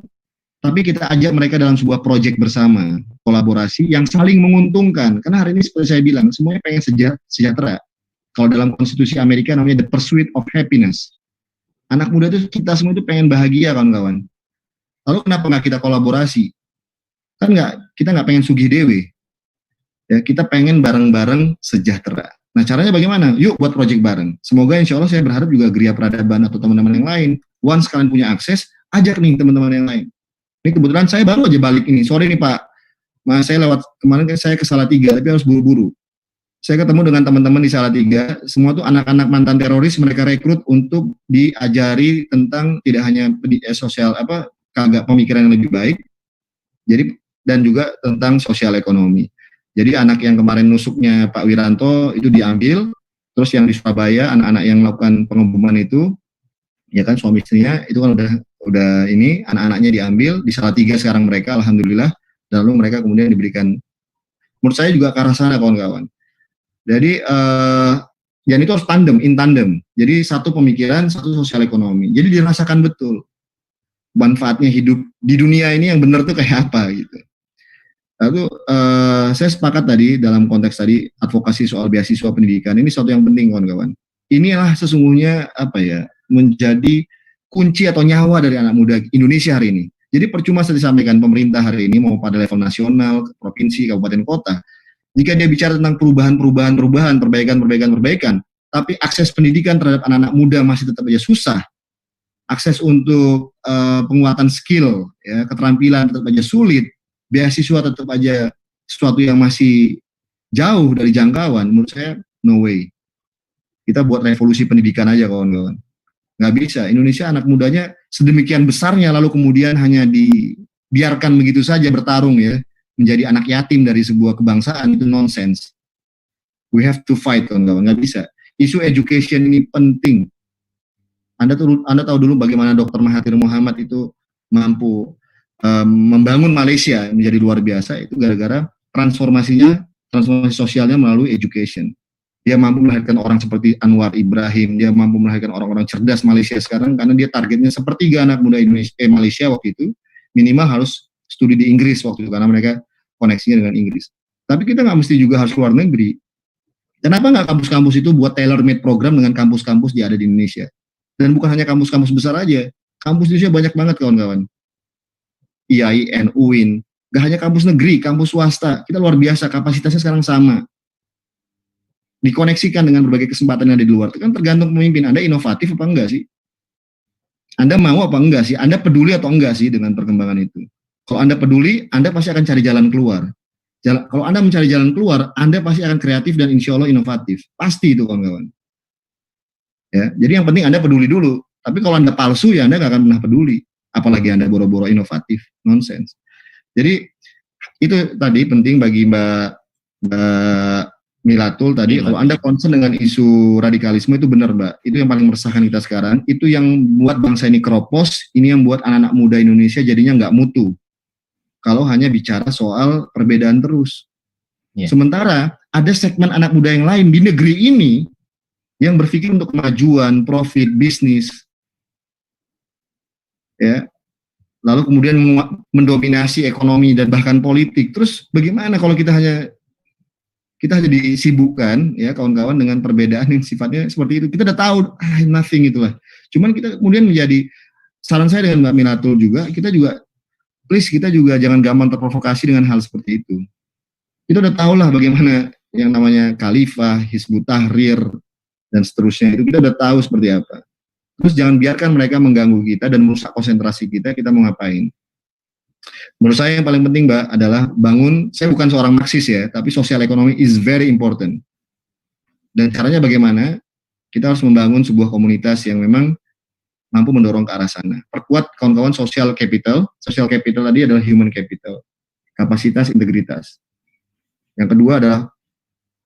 Speaker 4: Tapi kita ajak mereka dalam sebuah proyek bersama, kolaborasi yang saling menguntungkan. Karena hari ini seperti saya bilang, semuanya pengen sejahtera. Kalau dalam konstitusi Amerika namanya the pursuit of happiness. Anak muda itu, kita semua itu pengen bahagia, kawan-kawan. Lalu kenapa nggak kita kolaborasi? Kan kita nggak pengen sugih dewe. Ya, kita pengen bareng-bareng sejahtera. Nah, caranya bagaimana? Yuk buat proyek bareng. Semoga insya Allah saya berharap juga Geria Peradaban atau teman-teman yang lain, once kalian punya akses, ajak nih teman-teman yang lain. Ini kebetulan saya baru aja balik ini. Sorry nih Pak, saya lewat kemarin saya ke Salatiga, tapi harus buru-buru. Saya ketemu dengan teman-teman di Salatiga, semua tuh anak-anak mantan teroris, mereka rekrut untuk diajari tentang tidak hanya sosial pemikiran yang lebih baik, jadi dan juga tentang sosial ekonomi. Jadi anak yang kemarin nusuknya Pak Wiranto itu diambil, terus yang di Surabaya anak-anak yang melakukan pengeboman itu, ya kan suami istrinya itu kan udah ini anak-anaknya diambil di Salatiga sekarang mereka alhamdulillah, dan lalu mereka kemudian diberikan, menurut saya juga ke arah sana kawan-kawan. Jadi dan itu harus in tandem. Jadi satu pemikiran, satu sosial ekonomi. Jadi dirasakan betul manfaatnya hidup di dunia ini yang benar tuh kayak apa gitu. Lalu saya sepakat tadi dalam konteks tadi advokasi soal beasiswa pendidikan ini sesuatu yang penting kawan-kawan. Inilah sesungguhnya menjadi kunci atau nyawa dari anak muda Indonesia hari ini. Jadi percuma saya disampaikan pemerintah hari ini mau pada level nasional, provinsi, kabupaten, kota. Jika dia bicara tentang perbaikan, tapi akses pendidikan terhadap anak-anak muda masih tetap aja susah. Akses untuk penguatan skill, ya, keterampilan tetap aja sulit. Beasiswa tetap aja sesuatu yang masih jauh dari jangkauan, menurut saya no way. Kita buat revolusi pendidikan aja kawan-kawan. Nggak bisa, Indonesia anak mudanya sedemikian besarnya lalu kemudian hanya dibiarkan begitu saja bertarung ya, menjadi anak yatim dari sebuah kebangsaan, itu nonsense. We have to fight kawan-kawan, nggak bisa. Isu education ini penting. Anda tahu dulu bagaimana Dr. Mahathir Mohamad itu mampu membangun Malaysia menjadi luar biasa, itu gara-gara transformasi sosialnya melalui education. Dia mampu melahirkan orang seperti Anwar Ibrahim, dia mampu melahirkan orang-orang cerdas Malaysia sekarang karena dia targetnya sepertiga anak muda Malaysia waktu itu minimal harus studi di Inggris waktu itu karena mereka koneksinya dengan Inggris. Tapi kita nggak mesti juga harus luar negeri. Kenapa nggak kampus-kampus itu buat tailor-made program dengan kampus-kampus yang ada di Indonesia? Dan bukan hanya kampus-kampus besar aja, kampus di Indonesia banyak banget kawan-kawan. IAIN, UIN, gak hanya kampus negeri, kampus swasta, kita luar biasa, kapasitasnya sekarang sama. Dikoneksikan dengan berbagai kesempatan yang ada di luar, itu kan tergantung pemimpin, Anda inovatif apa enggak sih? Anda mau apa enggak sih? Anda peduli atau enggak sih dengan perkembangan itu? Kalau Anda peduli, Anda pasti akan cari jalan keluar. Kalau Anda mencari jalan keluar, Anda pasti akan kreatif dan insya Allah inovatif. Pasti itu kawan-kawan. Ya, jadi yang penting Anda peduli dulu. Tapi kalau Anda palsu, ya Anda gak akan pernah peduli. Apalagi Anda boro-boro inovatif, nonsense. Jadi itu tadi penting bagi Mbak Milatul tadi. Kalau Anda concern dengan isu radikalisme itu benar Mbak. Itu yang paling meresahkan kita sekarang. Itu yang buat bangsa ini keropos. Ini yang buat anak-anak muda Indonesia jadinya nggak mutu. Kalau hanya bicara soal perbedaan terus. Yeah. Sementara ada segmen anak muda yang lain di negeri ini yang berpikir untuk kemajuan, profit, bisnis. Ya, lalu kemudian mendominasi ekonomi dan bahkan politik. Terus bagaimana kalau kita hanya disibukkan ya kawan-kawan dengan perbedaan yang sifatnya seperti itu? Kita udah tahu nothing itulah. Cuman kita kemudian menjadi, saran saya dengan Mbak Minatul juga, kita juga jangan gampang terprovokasi dengan hal seperti itu. Kita udah tahu lah bagaimana yang namanya Khalifah, Hizbut Tahrir dan seterusnya itu kita udah tahu seperti apa. Terus jangan biarkan mereka mengganggu kita dan merusak konsentrasi kita mau ngapain. Menurut saya yang paling penting Mbak adalah bangun, saya bukan seorang Marxis ya, tapi sosial ekonomi is very important. Dan caranya bagaimana? Kita harus membangun sebuah komunitas yang memang mampu mendorong ke arah sana. Perkuat kawan-kawan social capital tadi adalah human capital, kapasitas, integritas. Yang kedua adalah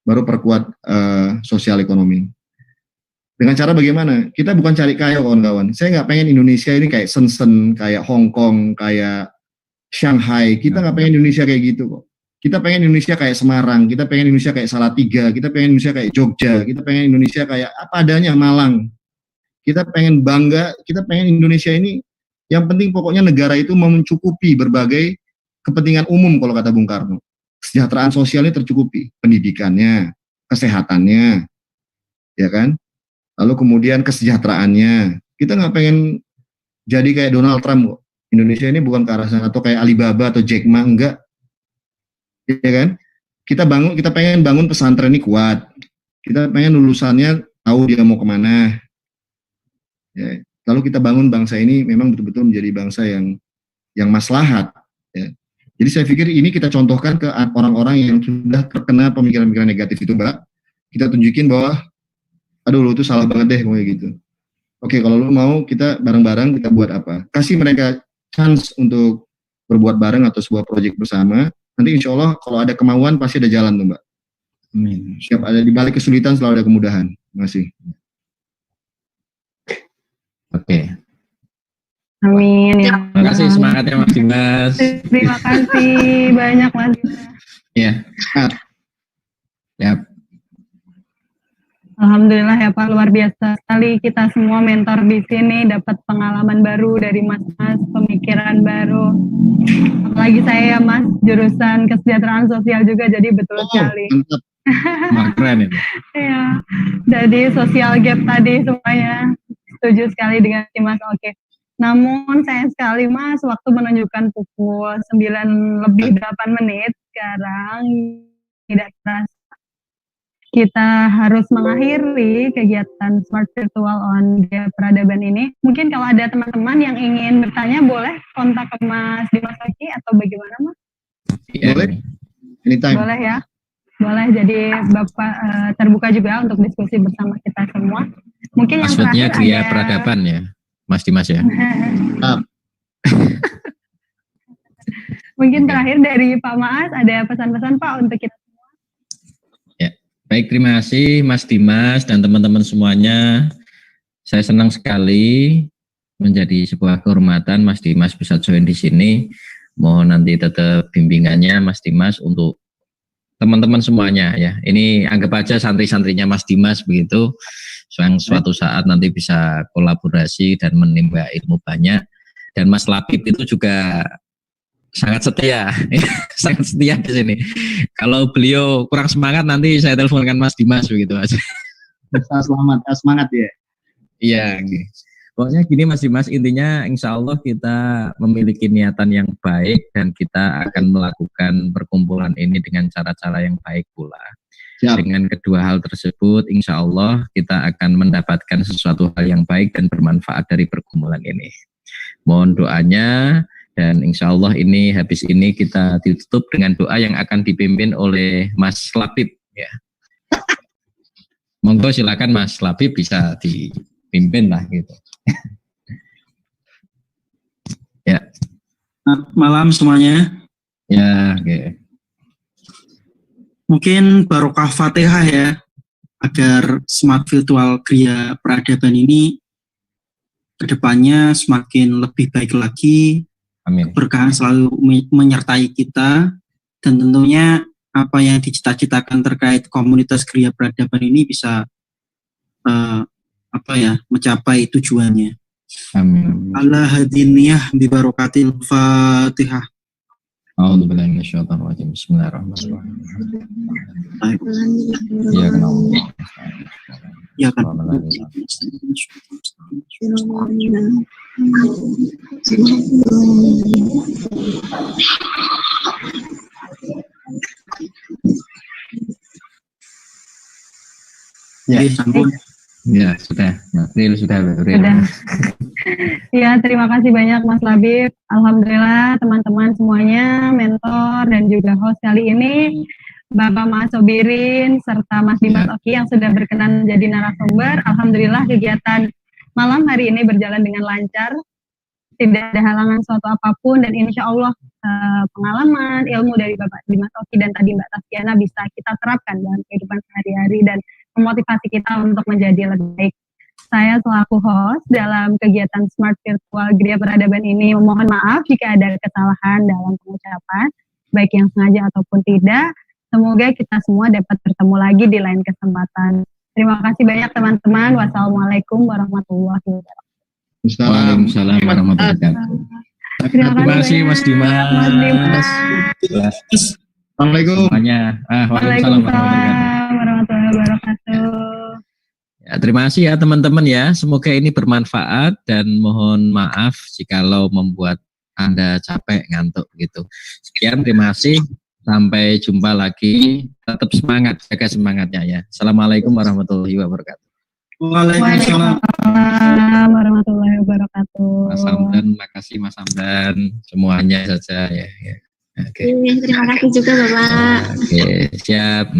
Speaker 4: baru perkuat sosial ekonomi. Dengan cara bagaimana? Kita bukan cari kaya kawan-kawan. Saya nggak pengen Indonesia ini kayak Shenzhen, kayak Hong Kong, kayak Shanghai. Kita nggak pengen Indonesia kayak gitu kok. Kita pengen Indonesia kayak Semarang, kita pengen Indonesia kayak Salatiga, kita pengen Indonesia kayak Jogja, kita pengen Indonesia kayak apa adanya Malang. Kita pengen bangga, kita pengen Indonesia ini, yang penting pokoknya negara itu mencukupi berbagai kepentingan umum kalau kata Bung Karno. Kesejahteraan sosialnya tercukupi, pendidikannya, kesehatannya, ya kan? Lalu kemudian kesejahteraannya. Kita nggak pengen jadi kayak Donald Trump kok. Indonesia ini bukan ke arah sana, atau kayak Alibaba atau Jack Ma, enggak. Ya kan? Kita pengen bangun pesantren ini kuat. Kita pengen lulusannya tahu dia mau kemana. Ya. Lalu kita bangun bangsa ini memang betul-betul menjadi bangsa yang maslahat. Ya. Jadi saya pikir ini kita contohkan ke orang-orang yang sudah terkena pemikiran-pemikiran negatif itu, Mbak. Kita tunjukin bahwa, aduh lu tuh salah banget deh, kayak gitu. Oke, kalau lu mau kita bareng-bareng kita buat apa? Kasih mereka chance untuk berbuat bareng atau sebuah proyek bersama. Nanti insya Allah kalau ada kemauan pasti ada jalan tuh, Mbak. Amin. Siap, ada di balik kesulitan selalu ada kemudahan. Terima kasih.
Speaker 3: Oke.
Speaker 2: Amin ya.
Speaker 3: Terima kasih semangatnya Mas Dimas.
Speaker 2: Terima kasih banyak Mas.
Speaker 3: Iya. Siap.
Speaker 2: Alhamdulillah ya Pak, luar biasa sekali kita semua mentor di sini dapat pengalaman baru dari Mas-mas, pemikiran baru. Apalagi saya Mas, jurusan kesejahteraan sosial juga, jadi betul sekali.
Speaker 3: Keren ini.
Speaker 2: Iya, jadi social gap tadi semuanya setuju sekali dengan si Mas. Oke. Namun sayang sekali Mas, waktu menunjukkan pukul 9:08 sekarang tidak terasa. Kita harus mengakhiri kegiatan Smart Virtual on Gria Peradaban ini. Mungkin kalau ada teman-teman yang ingin bertanya, boleh kontak ke Mas Dimas Oki atau bagaimana Mas?
Speaker 4: Boleh. Anytime.
Speaker 2: Boleh ya. Boleh, jadi Bapak terbuka juga untuk diskusi bersama kita semua. Mungkin yang
Speaker 3: maksudnya
Speaker 2: terakhir
Speaker 3: Gria
Speaker 2: ada...
Speaker 3: Peradaban ya, Mas Dimas ya.
Speaker 2: Mungkin terakhir dari Pak Maas, ada pesan-pesan Pak untuk kita semua?
Speaker 3: Ya, baik, terima kasih Mas Dimas dan teman-teman semuanya. Saya senang sekali menjadi sebuah kehormatan Mas Dimas bisa join di sini. Mohon nanti tetap bimbingannya Mas Dimas untuk teman-teman semuanya ya. Ini anggap aja santri-santrinya Mas Dimas begitu. Yang suatu saat nanti bisa kolaborasi dan menimba ilmu banyak. Dan Mas Labib itu juga sangat setia, sangat setia di sini. Kalau beliau kurang semangat nanti saya teleponkan Mas Dimas begitu aja.
Speaker 4: Semangat ya.
Speaker 3: Iya. Pokoknya gini Mas Dimas, intinya insya Allah kita memiliki niatan yang baik dan kita akan melakukan perkumpulan ini dengan cara-cara yang baik pula. Siap. Dengan kedua hal tersebut, insya Allah kita akan mendapatkan sesuatu hal yang baik dan bermanfaat dari perkumpulan ini. Mohon doanya dan insya Allah ini habis ini kita ditutup dengan doa yang akan dipimpin oleh Mas Labib. Ya. Monggo silakan Mas Labib bisa dipimpin lah gitu. Ya.
Speaker 5: Malam semuanya.
Speaker 3: Ya, oke. Okay.
Speaker 5: Mungkin barokah Fatihah ya, agar Smart Virtual Gria Peradaban ini kedepannya semakin lebih baik lagi.
Speaker 3: Amin.
Speaker 5: Keberkahan selalu menyertai kita, dan tentunya apa yang dicita-citakan terkait komunitas Gria Peradaban ini bisa mencapai tujuannya.
Speaker 3: Amin.
Speaker 5: Allah hadiniyah bi barokatil Fatihah.
Speaker 3: A'udzubillahi minasyaitonir rajim. Bismillahirrahmanirrahim. Ya kenal.
Speaker 5: Ya kan.
Speaker 3: Ya,
Speaker 5: sambung.
Speaker 3: Ya, sudah. April sudah.
Speaker 2: Ya, terima kasih banyak Mas Labib. Alhamdulillah teman-teman semuanya, mentor dan juga host kali ini, Bapak Mas Sobirin serta Mas Dimas Oki yang sudah berkenan menjadi narasumber. Alhamdulillah kegiatan malam hari ini berjalan dengan lancar, tidak ada halangan suatu apapun, dan insya Allah pengalaman, ilmu dari Bapak Dimas Oki dan tadi Mbak Taskiana bisa kita terapkan dalam kehidupan sehari-hari dan memotivasi kita untuk menjadi lebih baik. Saya selaku host dalam kegiatan Smart Virtual Gria Peradaban ini memohon maaf jika ada kesalahan dalam pengucapan. baik yang sengaja ataupun tidak. Semoga kita semua dapat bertemu lagi di lain kesempatan. Terima kasih banyak teman-teman. Wassalamualaikum warahmatullahi wabarakatuh.
Speaker 3: Waalaikumsalam warahmatullahi wabarakatuh. Terima kasih Mas Dimas.
Speaker 2: Mas Dimas.
Speaker 4: Assalamualaikum.
Speaker 3: Semuanya. Waalaikumsalam warahmatullahi
Speaker 2: warahmatullahi wabarakatuh.
Speaker 3: Ya, terima kasih ya teman-teman ya. Semoga ini bermanfaat dan mohon maaf jikalau membuat Anda capek ngantuk gitu. Sekian, terima kasih. Sampai jumpa lagi. Tetap semangat, jaga semangatnya ya. Assalamualaikum warahmatullahi wabarakatuh.
Speaker 5: Waalaikumsalam.
Speaker 2: Waalaikumsalam warahmatullahi wabarakatuh.
Speaker 3: Mas Hamdan, makasih Mas Hamdan. Semuanya saja ya. Oke.
Speaker 6: Terima kasih juga Bapak.
Speaker 3: Oke, siap.